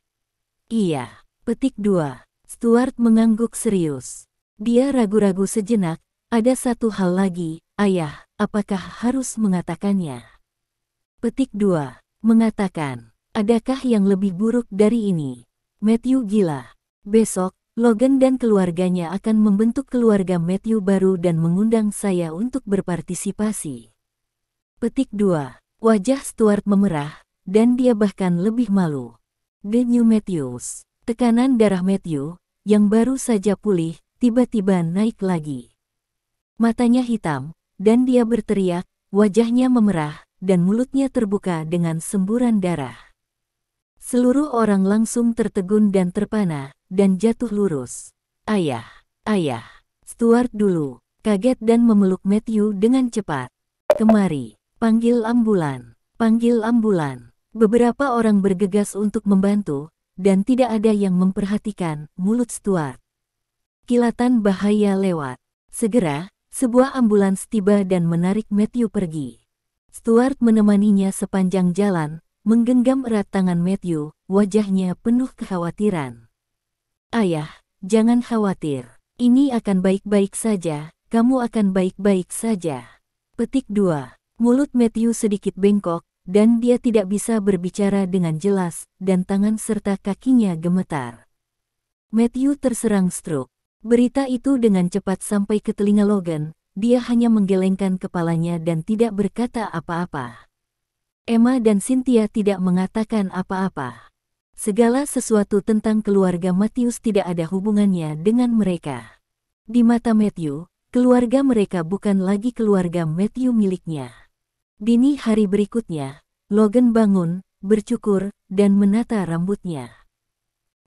Iya. Petik 2. Stuart mengangguk serius. Dia ragu-ragu sejenak, ada satu hal lagi, ayah, apakah harus mengatakannya? Petik 2. Mengatakan, adakah yang lebih buruk dari ini? Matthew gila. Besok, Logan dan keluarganya akan membentuk keluarga Matthew baru dan mengundang saya untuk berpartisipasi. Petik 2. Wajah Stuart memerah, dan dia bahkan lebih malu. The New Matthews. Tekanan darah Matthew, yang baru saja pulih, tiba-tiba naik lagi. Matanya hitam, dan dia berteriak, wajahnya memerah, dan mulutnya terbuka dengan semburan darah. Seluruh orang langsung tertegun dan terpana, dan jatuh lurus. Ayah, ayah, Stuart dulu, kaget dan memeluk Matthew dengan cepat. Kemari, panggil ambulan, panggil ambulan. Beberapa orang bergegas untuk membantu, dan tidak ada yang memperhatikan mulut Stuart. Kilatan bahaya lewat. Segera, sebuah ambulans tiba dan menarik Matthew pergi. Stuart menemaninya sepanjang jalan, menggenggam erat tangan Matthew, wajahnya penuh kekhawatiran. Ayah, jangan khawatir. Ini akan baik-baik saja, kamu akan baik-baik saja. Petik 2. Mulut Matthew sedikit bengkok, dan dia tidak bisa berbicara dengan jelas, dan tangan serta kakinya gemetar. Matthew terserang stroke. Berita itu dengan cepat sampai ke telinga Logan, dia hanya menggelengkan kepalanya dan tidak berkata apa-apa. Emma dan Cynthia tidak mengatakan apa-apa. Segala sesuatu tentang keluarga Matthews tidak ada hubungannya dengan mereka. Di mata Matthew, keluarga mereka bukan lagi keluarga Matthew miliknya. Dini hari berikutnya, Logan bangun, bercukur, dan menata rambutnya.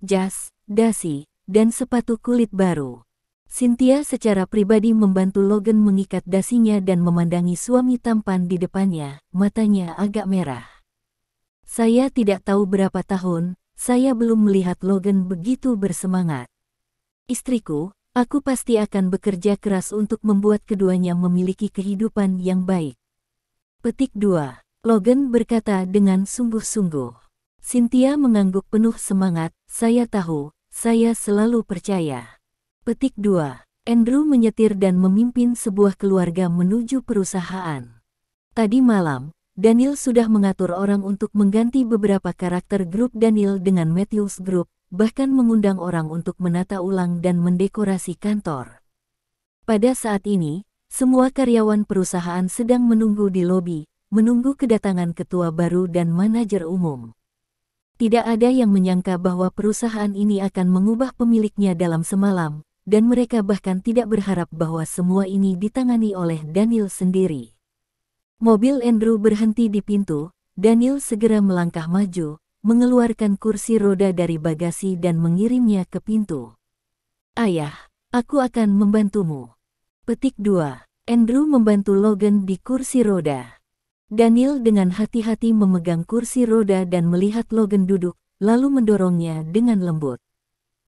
Jas, dasi, dan sepatu kulit baru. Cynthia secara pribadi membantu Logan mengikat dasinya dan memandangi suami tampan di depannya, matanya agak merah. Saya tidak tahu berapa tahun, saya belum melihat Logan begitu bersemangat. Istriku, aku pasti akan bekerja keras untuk membuat keduanya memiliki kehidupan yang baik. Petik 2. Logan berkata dengan sungguh-sungguh. Cynthia mengangguk penuh semangat, saya tahu, saya selalu percaya. Petik 2. Andrew menyetir dan memimpin sebuah keluarga menuju perusahaan. Tadi malam, Daniel sudah mengatur orang untuk mengganti beberapa karakter grup Daniel dengan Matthews Group, bahkan mengundang orang untuk menata ulang dan mendekorasi kantor. Pada saat ini, semua karyawan perusahaan sedang menunggu di lobi, menunggu kedatangan ketua baru dan manajer umum. Tidak ada yang menyangka bahwa perusahaan ini akan mengubah pemiliknya dalam semalam, dan mereka bahkan tidak berharap bahwa semua ini ditangani oleh Daniel sendiri. Mobil Andrew berhenti di pintu, Daniel segera melangkah maju, mengeluarkan kursi roda dari bagasi dan mengirimnya ke pintu. Ayah, aku akan membantumu. Petik 2. Andrew membantu Logan di kursi roda. Daniel dengan hati-hati memegang kursi roda dan melihat Logan duduk, lalu mendorongnya dengan lembut.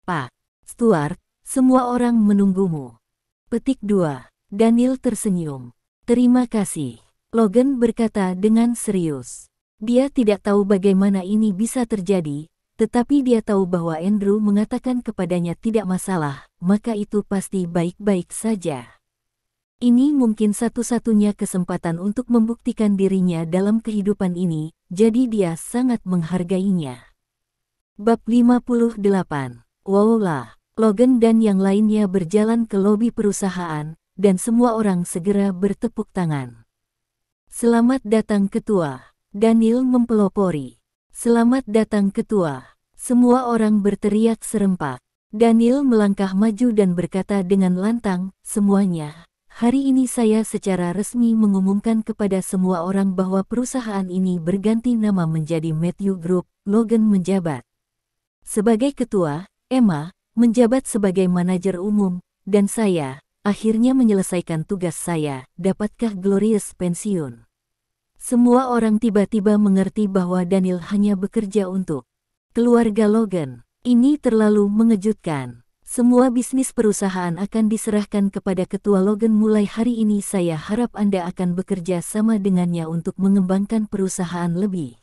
Pak Stuart, semua orang menunggumu. Petik 2. Daniel tersenyum. Terima kasih. Logan berkata dengan serius. Dia tidak tahu bagaimana ini bisa terjadi, tetapi dia tahu bahwa Andrew mengatakan kepadanya tidak masalah, maka itu pasti baik-baik saja. Ini mungkin satu-satunya kesempatan untuk membuktikan dirinya dalam kehidupan ini, jadi dia sangat menghargainya. Bab 58. Wowlah, Logan dan yang lainnya berjalan ke lobi perusahaan, dan semua orang segera bertepuk tangan. Selamat datang ketua, Daniel mempelopori. Selamat datang ketua. Semua orang berteriak serempak. Daniel melangkah maju dan berkata dengan lantang, semuanya. Hari ini saya secara resmi mengumumkan kepada semua orang bahwa perusahaan ini berganti nama menjadi Matthew Group. Logan menjabat sebagai ketua, Emma menjabat sebagai manajer umum, dan saya akhirnya menyelesaikan tugas saya. Dapatkah Glorious pensiun? Semua orang tiba-tiba mengerti bahwa Daniel hanya bekerja untuk keluarga Logan. Ini terlalu mengejutkan. Semua bisnis perusahaan akan diserahkan kepada Ketua Logan mulai hari ini. Saya harap Anda akan bekerja sama dengannya untuk mengembangkan perusahaan lebih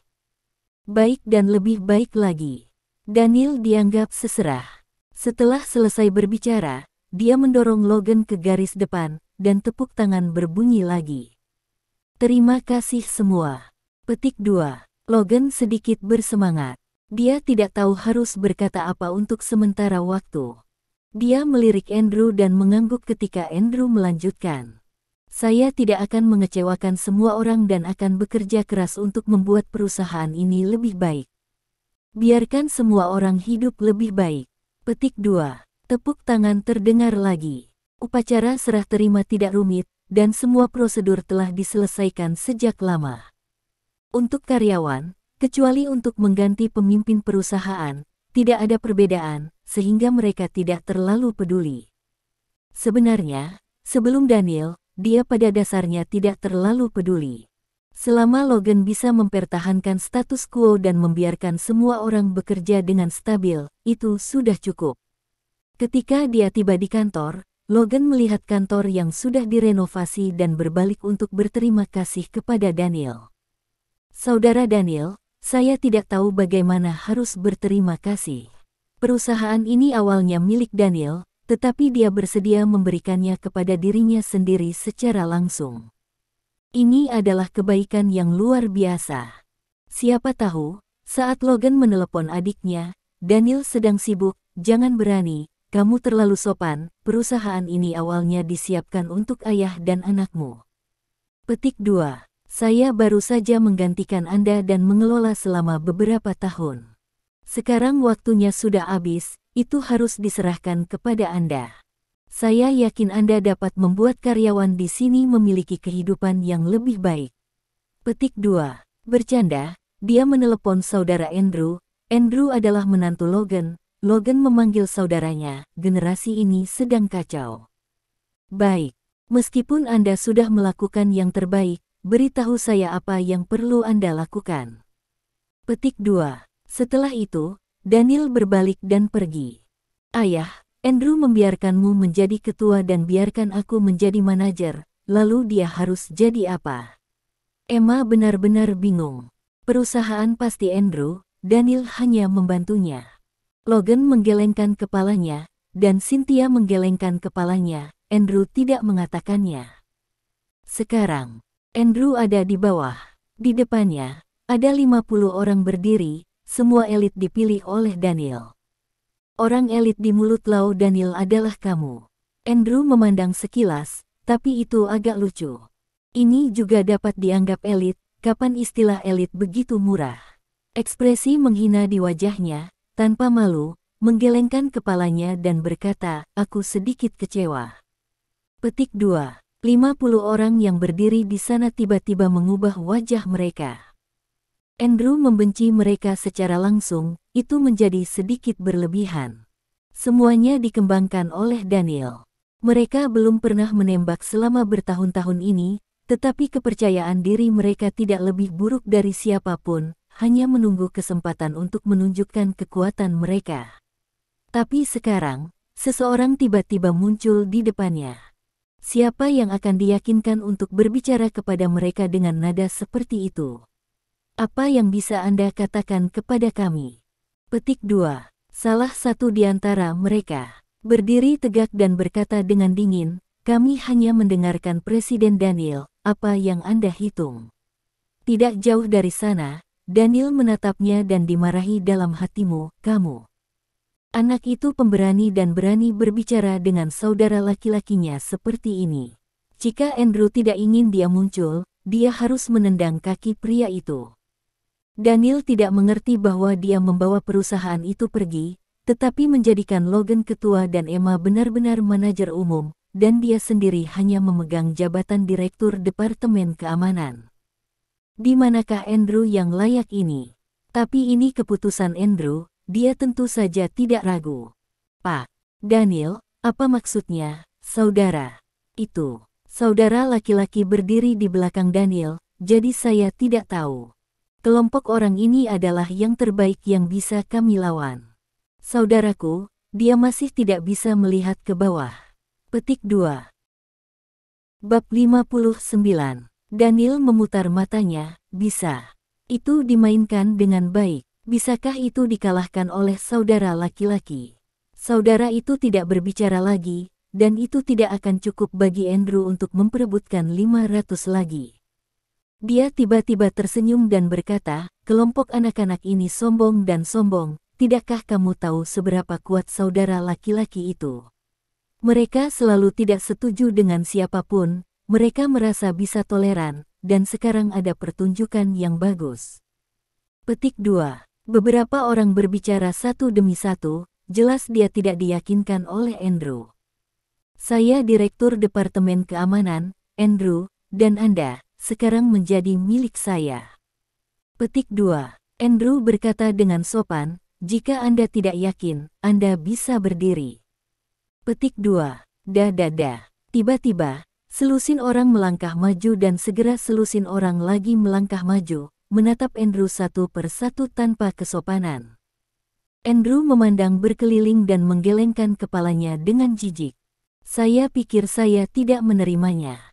baik dan lebih baik lagi. Daniel dianggap seserah. Setelah selesai berbicara, dia mendorong Logan ke garis depan, dan tepuk tangan berbunyi lagi. Terima kasih semua. Petik 2. Logan sedikit bersemangat. Dia tidak tahu harus berkata apa untuk sementara waktu. Dia melirik Andrew dan mengangguk ketika Andrew melanjutkan. Saya tidak akan mengecewakan semua orang dan akan bekerja keras untuk membuat perusahaan ini lebih baik. Biarkan semua orang hidup lebih baik. Petik 2. Tepuk tangan terdengar lagi. Upacara serah terima tidak rumit, dan semua prosedur telah diselesaikan sejak lama. Untuk karyawan, kecuali untuk mengganti pemimpin perusahaan, tidak ada perbedaan, sehingga mereka tidak terlalu peduli. Sebenarnya, sebelum Daniel, dia pada dasarnya tidak terlalu peduli. Selama Logan bisa mempertahankan status quo dan membiarkan semua orang bekerja dengan stabil, itu sudah cukup. Ketika dia tiba di kantor, Logan melihat kantor yang sudah direnovasi dan berbalik untuk berterima kasih kepada Daniel. Saudara Daniel, saya tidak tahu bagaimana harus berterima kasih. Perusahaan ini awalnya milik Daniel, tetapi dia bersedia memberikannya kepada dirinya sendiri secara langsung. Ini adalah kebaikan yang luar biasa. Siapa tahu, saat Logan menelepon adiknya, Daniel sedang sibuk, jangan berani, kamu terlalu sopan, perusahaan ini awalnya disiapkan untuk ayah dan anakmu. Petik 2. Saya baru saja menggantikan Anda dan mengelola selama beberapa tahun. Sekarang waktunya sudah habis, itu harus diserahkan kepada Anda. Saya yakin Anda dapat membuat karyawan di sini memiliki kehidupan yang lebih baik. Petik 2. Bercanda, dia menelepon saudara Andrew. Andrew adalah menantu Logan. Logan memanggil saudaranya, generasi ini sedang kacau. Baik, meskipun Anda sudah melakukan yang terbaik, beritahu saya apa yang perlu Anda lakukan. Petik 2. Setelah itu, Daniel berbalik dan pergi. Ayah, Andrew membiarkanmu menjadi ketua dan biarkan aku menjadi manajer, lalu dia harus jadi apa? Emma benar-benar bingung. Perusahaan pasti Andrew, Daniel hanya membantunya. Logan menggelengkan kepalanya, dan Cynthia menggelengkan kepalanya. Andrew tidak mengatakannya. Sekarang, Andrew ada di bawah. Di depannya, ada 50 orang berdiri, semua elit dipilih oleh Daniel. Orang elit di mulut Lau Daniel adalah kamu. Andrew memandang sekilas, tapi itu agak lucu. Ini juga dapat dianggap elit, kapan istilah elit begitu murah? Ekspresi menghina di wajahnya, tanpa malu, menggelengkan kepalanya dan berkata, aku sedikit kecewa. Petik 2. 50 orang yang berdiri di sana tiba-tiba mengubah wajah mereka. Andrew membenci mereka secara langsung, itu menjadi sedikit berlebihan. Semuanya dikembangkan oleh Daniel. Mereka belum pernah menembak selama bertahun-tahun ini, tetapi kepercayaan diri mereka tidak lebih buruk dari siapapun, hanya menunggu kesempatan untuk menunjukkan kekuatan mereka. Tapi sekarang, seseorang tiba-tiba muncul di depannya. Siapa yang akan diyakinkan untuk berbicara kepada mereka dengan nada seperti itu? Apa yang bisa Anda katakan kepada kami? Petik 2. Salah satu di antara mereka berdiri tegak dan berkata dengan dingin, kami hanya mendengarkan Presiden Daniel, apa yang Anda hitung? Tidak jauh dari sana, Daniel menatapnya dan dimarahi dalam hatimu, kamu. Anak itu pemberani dan berani berbicara dengan saudara laki-lakinya seperti ini. Jika Andrew tidak ingin dia muncul, dia harus menendang kaki pria itu. Daniel tidak mengerti bahwa dia membawa perusahaan itu pergi, tetapi menjadikan Logan ketua dan Emma benar-benar manajer umum, dan dia sendiri hanya memegang jabatan direktur Departemen Keamanan. Di manakah Andrew yang layak ini? Tapi ini keputusan Andrew. Dia tentu saja tidak ragu. Pak Daniel, apa maksudnya, saudara? Itu, saudara laki-laki berdiri di belakang Daniel, jadi saya tidak tahu. Kelompok orang ini adalah yang terbaik yang bisa kami lawan. Saudaraku, dia masih tidak bisa melihat ke bawah. Petik 2. Bab 59. Daniel memutar matanya, bisa. Itu dimainkan dengan baik. Bisakah itu dikalahkan oleh saudara laki-laki? Saudara itu tidak berbicara lagi, dan itu tidak akan cukup bagi Andrew untuk memperebutkan 500 lagi. Dia tiba-tiba tersenyum dan berkata, kelompok anak-anak ini sombong dan sombong, tidakkah kamu tahu seberapa kuat saudara laki-laki itu? Mereka selalu tidak setuju dengan siapapun, mereka merasa bisa toleran, dan sekarang ada pertunjukan yang bagus. Petik 2. Beberapa orang berbicara satu demi satu, jelas dia tidak diyakinkan oleh Andrew. Saya Direktur Departemen Keamanan, Andrew, dan Anda, sekarang menjadi milik saya. Petik 2. Andrew berkata dengan sopan, jika Anda tidak yakin, Anda bisa berdiri. Petik 2. Tiba-tiba, selusin orang melangkah maju dan segera selusin orang lagi melangkah maju, menatap Andrew satu persatu tanpa kesopanan. Andrew memandang berkeliling dan menggelengkan kepalanya dengan jijik. Saya pikir saya tidak menerimanya.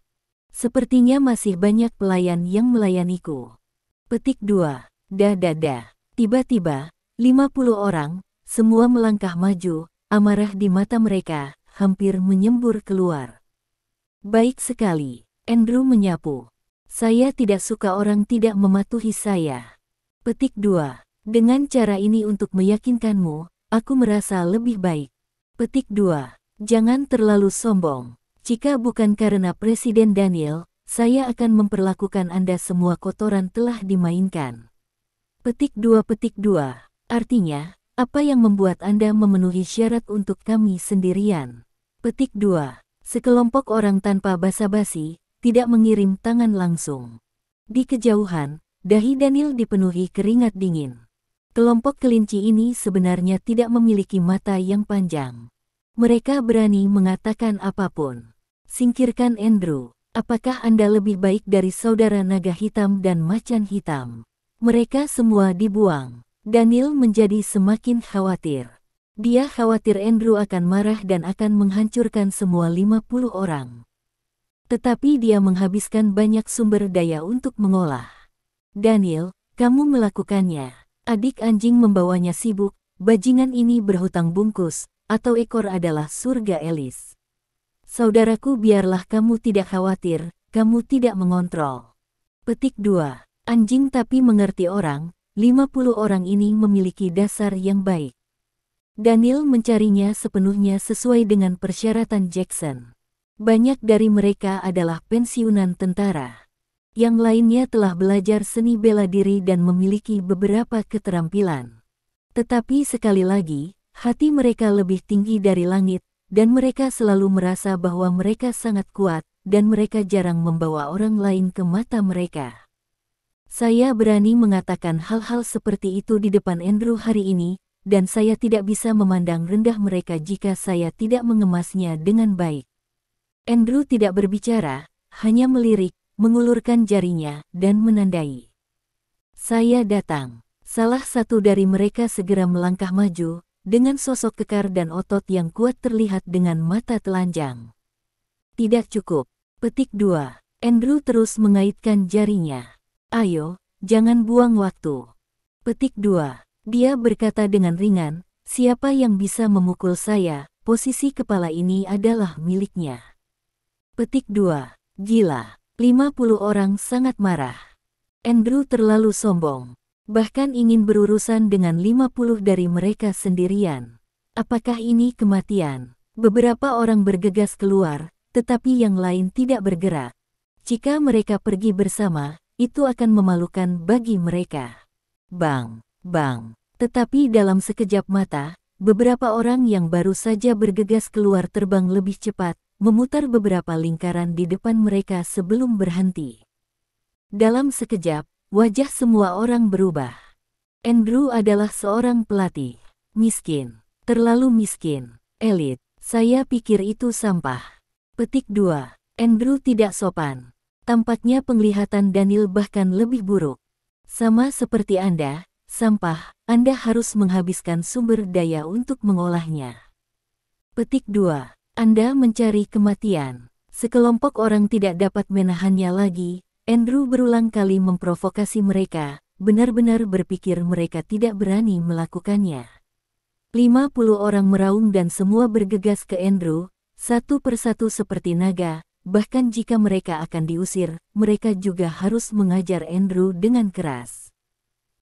Sepertinya masih banyak pelayan yang melayaniku. Petik 2. Tiba-tiba, 50 orang, semua melangkah maju, amarah di mata mereka, hampir menyembur keluar. Baik sekali, Andrew menyapu. Saya tidak suka orang tidak mematuhi saya. Petik 2. Dengan cara ini untuk meyakinkanmu, aku merasa lebih baik. Petik 2. Jangan terlalu sombong. Jika bukan karena Presiden Daniel, saya akan memperlakukan Anda semua kotoran telah dimainkan. Petik 2. Artinya, apa yang membuat Anda memenuhi syarat untuk kami sendirian? Petik 2. Sekelompok orang tanpa basa-basi, tidak mengirim tangan langsung. Di kejauhan, dahi Daniel dipenuhi keringat dingin. Kelompok kelinci ini sebenarnya tidak memiliki mata yang panjang. Mereka berani mengatakan apapun. Singkirkan Andrew. Apakah Anda lebih baik dari saudara naga hitam dan macan hitam? Mereka semua dibuang. Daniel menjadi semakin khawatir. Dia khawatir Andrew akan marah dan akan menghancurkan semua 50 orang. Tetapi dia menghabiskan banyak sumber daya untuk mengolah. Daniel, kamu melakukannya. Adik anjing membawanya sibuk, bajingan ini berhutang bungkus, atau ekor adalah surga Elis. Saudaraku, biarlah kamu tidak khawatir, kamu tidak mengontrol. Petik 2. Anjing tapi mengerti orang, 50 orang ini memiliki dasar yang baik. Daniel mencarinya sepenuhnya sesuai dengan persyaratan Jackson. Banyak dari mereka adalah pensiunan tentara. Yang lainnya telah belajar seni bela diri dan memiliki beberapa keterampilan. Tetapi sekali lagi, hati mereka lebih tinggi dari langit, dan mereka selalu merasa bahwa mereka sangat kuat, dan mereka jarang membawa orang lain ke mata mereka. Saya berani mengatakan hal-hal seperti itu di depan Andrew hari ini, dan saya tidak bisa memandang rendah mereka jika saya tidak mengemasnya dengan baik. Andrew tidak berbicara, hanya melirik, mengulurkan jarinya, dan menandai. Saya datang. Salah satu dari mereka segera melangkah maju, dengan sosok kekar dan otot yang kuat terlihat dengan mata telanjang. Tidak cukup. Petik 2. Andrew terus mengaitkan jarinya. Ayo, jangan buang waktu. Petik 2. Dia berkata dengan ringan, siapa yang bisa memukul saya, posisi kepala ini adalah miliknya. Petik 2. Gila. 50 orang sangat marah. Andrew terlalu sombong. Bahkan ingin berurusan dengan 50 dari mereka sendirian. Apakah ini kematian? Beberapa orang bergegas keluar, tetapi yang lain tidak bergerak. Jika mereka pergi bersama, itu akan memalukan bagi mereka. Bang, bang. Tetapi dalam sekejap mata, beberapa orang yang baru saja bergegas keluar terbang lebih cepat, memutar beberapa lingkaran di depan mereka sebelum berhenti. Dalam sekejap, wajah semua orang berubah. Andrew adalah seorang pelatih. Miskin. Terlalu miskin. Elit. Saya pikir itu sampah. Petik 2. Andrew tidak sopan. Tampaknya penglihatan Daniel bahkan lebih buruk. Sama seperti Anda, sampah, Anda harus menghabiskan sumber daya untuk mengolahnya. Petik 2. Anda mencari kematian. Sekelompok orang tidak dapat menahannya lagi. Andrew berulang kali memprovokasi mereka, benar-benar berpikir mereka tidak berani melakukannya. 50 orang meraung dan semua bergegas ke Andrew, satu persatu seperti naga, bahkan jika mereka akan diusir, mereka juga harus mengajar Andrew dengan keras.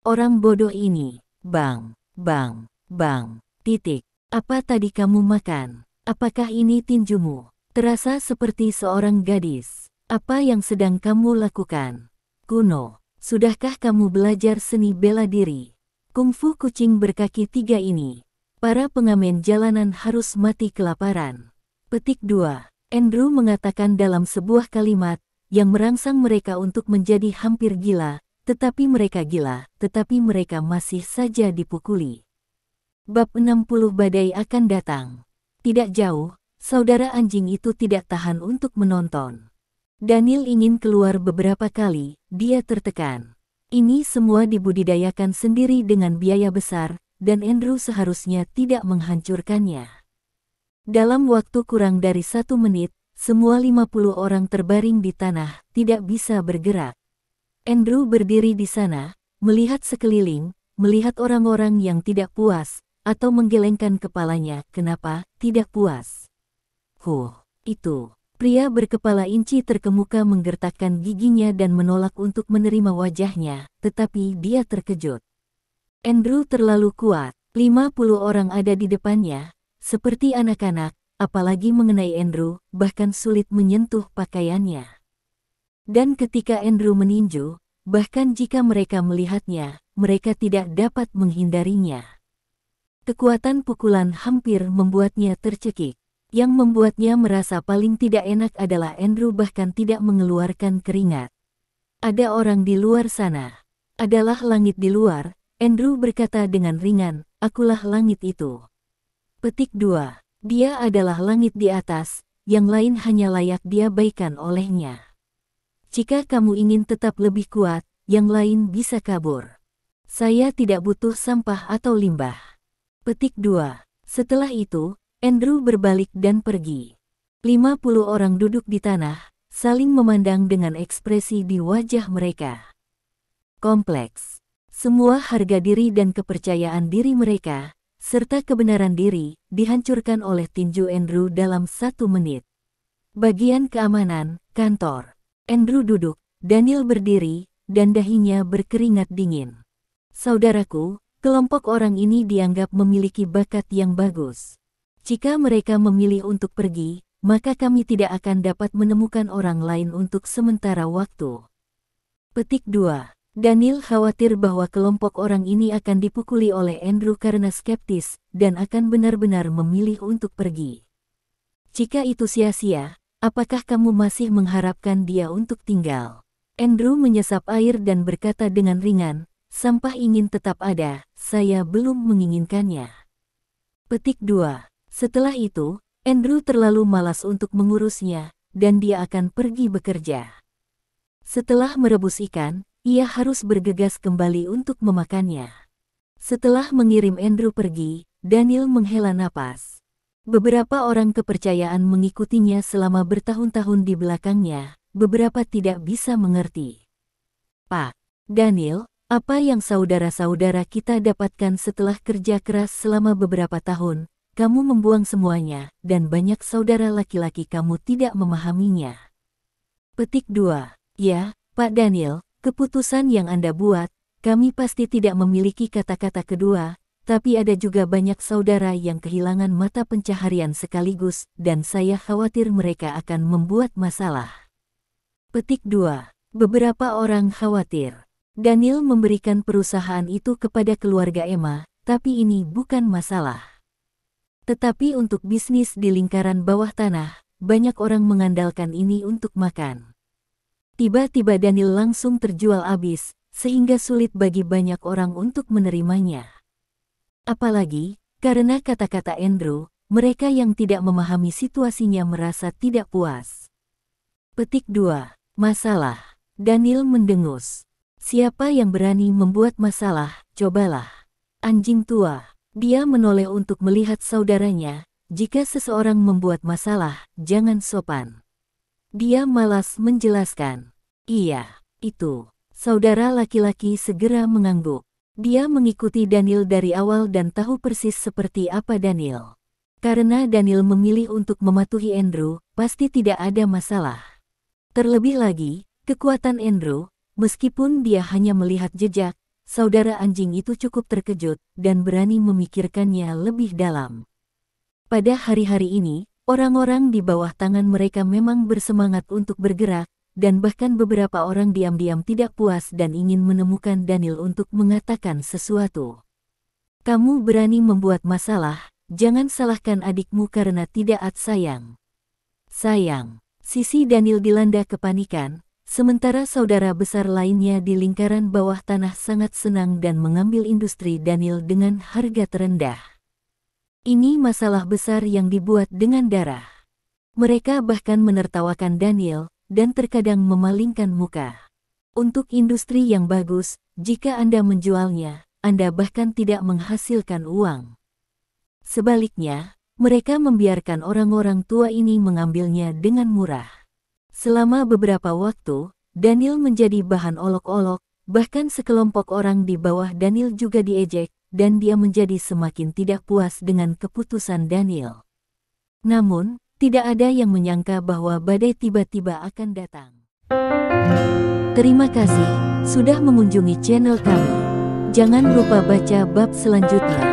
Orang bodoh ini, bang, bang, bang, titik. Apa tadi kamu makan? Apakah ini tinjumu? Terasa seperti seorang gadis. Apa yang sedang kamu lakukan? Kuno, sudahkah kamu belajar seni bela diri? Kungfu kucing berkaki 3 ini. Para pengamen jalanan harus mati kelaparan. Petik 2. Andrew mengatakan dalam sebuah kalimat yang merangsang mereka untuk menjadi hampir gila, tetapi mereka masih saja dipukuli. Bab 60 Badai akan datang. Tidak jauh, saudara anjing itu tidak tahan untuk menonton. Daniel ingin keluar beberapa kali, dia tertekan. Ini semua dibudidayakan sendiri dengan biaya besar, dan Andrew seharusnya tidak menghancurkannya. Dalam waktu kurang dari 1 menit, semua 50 orang terbaring di tanah, tidak bisa bergerak. Andrew berdiri di sana, melihat sekeliling, melihat orang-orang yang tidak puas, atau menggelengkan kepalanya. Kenapa tidak puas? Itu. Pria berkepala inci terkemuka menggertakkan giginya dan menolak untuk menerima wajahnya, tetapi dia terkejut. Andrew terlalu kuat, 50 orang ada di depannya, seperti anak-anak, apalagi mengenai Andrew, bahkan sulit menyentuh pakaiannya. Dan ketika Andrew meninju, bahkan jika mereka melihatnya, mereka tidak dapat menghindarinya. Kekuatan pukulan hampir membuatnya tercekik. Yang membuatnya merasa paling tidak enak adalah Andrew bahkan tidak mengeluarkan keringat. Ada orang di luar sana. Adalah langit di luar, Andrew berkata dengan ringan, akulah langit itu. Petik 2. Dia adalah langit di atas, yang lain hanya layak diabaikan olehnya. Jika kamu ingin tetap lebih kuat, yang lain bisa kabur. Saya tidak butuh sampah atau limbah. Petik 2. Setelah itu, Andrew berbalik dan pergi. 50 orang duduk di tanah, saling memandang dengan ekspresi di wajah mereka. Kompleks. Semua harga diri dan kepercayaan diri mereka, serta kebenaran diri, dihancurkan oleh tinju Andrew dalam 1 menit. Bagian keamanan, kantor. Andrew duduk, Daniel berdiri, dan dahinya berkeringat dingin. Saudaraku, kelompok orang ini dianggap memiliki bakat yang bagus. Jika mereka memilih untuk pergi, maka kami tidak akan dapat menemukan orang lain untuk sementara waktu. Petik 2. Daniel khawatir bahwa kelompok orang ini akan dipukuli oleh Andrew karena skeptis, dan akan benar-benar memilih untuk pergi. Jika itu sia-sia, apakah kamu masih mengharapkan dia untuk tinggal? Andrew menyesap air dan berkata dengan ringan, sampah ingin tetap ada, saya belum menginginkannya. Petik 2. Setelah itu, Andrew terlalu malas untuk mengurusnya, dan dia akan pergi bekerja. Setelah merebus ikan, ia harus bergegas kembali untuk memakannya. Setelah mengirim Andrew pergi, Daniel menghela napas. Beberapa orang kepercayaan mengikutinya selama bertahun-tahun di belakangnya, beberapa tidak bisa mengerti. Pak Daniel, apa yang saudara-saudara kita dapatkan setelah kerja keras selama beberapa tahun? Kamu membuang semuanya, dan banyak saudara laki-laki kamu tidak memahaminya. Petik 2. Ya, Pak Daniel, keputusan yang Anda buat, kami pasti tidak memiliki kata-kata kedua, tapi ada juga banyak saudara yang kehilangan mata pencaharian sekaligus, dan saya khawatir mereka akan membuat masalah. Petik 2. Beberapa orang khawatir. Daniel memberikan perusahaan itu kepada keluarga Emma, tapi ini bukan masalah. Tetapi untuk bisnis di lingkaran bawah tanah, banyak orang mengandalkan ini untuk makan. Tiba-tiba Daniel langsung terjual habis, sehingga sulit bagi banyak orang untuk menerimanya. Apalagi, karena kata-kata Andrew, mereka yang tidak memahami situasinya merasa tidak puas. Petik 2. Masalah. Daniel mendengus. Siapa yang berani membuat masalah, cobalah. Anjing tua. Dia menoleh untuk melihat saudaranya, jika seseorang membuat masalah, jangan sopan. Dia malas menjelaskan. Iya, itu. Saudara laki-laki segera mengangguk. Dia mengikuti Daniel dari awal dan tahu persis seperti apa Daniel. Karena Daniel memilih untuk mematuhi Andrew, pasti tidak ada masalah. Terlebih lagi, kekuatan Andrew, meskipun dia hanya melihat jejak, saudara anjing itu cukup terkejut dan berani memikirkannya lebih dalam. Pada hari-hari ini, orang-orang di bawah tangan mereka memang bersemangat untuk bergerak, dan bahkan beberapa orang diam-diam tidak puas dan ingin menemukan Daniel untuk mengatakan sesuatu. Kamu berani membuat masalah, jangan salahkan adikmu karena tidak sayang. Sayang. Sisi Daniel dilanda kepanikan, sementara saudara besar lainnya di lingkaran bawah tanah sangat senang dan mengambil industri Daniel dengan harga terendah. Ini masalah besar yang dibuat dengan darah. Mereka bahkan menertawakan Daniel, dan terkadang memalingkan muka. Untuk industri yang bagus, jika Anda menjualnya, Anda bahkan tidak menghasilkan uang. Sebaliknya, mereka membiarkan orang-orang tua ini mengambilnya dengan murah. Selama beberapa waktu, Daniel menjadi bahan olok-olok, bahkan sekelompok orang di bawah Daniel juga diejek, dan dia menjadi semakin tidak puas dengan keputusan Daniel. Namun, tidak ada yang menyangka bahwa badai tiba-tiba akan datang. Terima kasih sudah mengunjungi channel kami. Jangan lupa baca bab selanjutnya.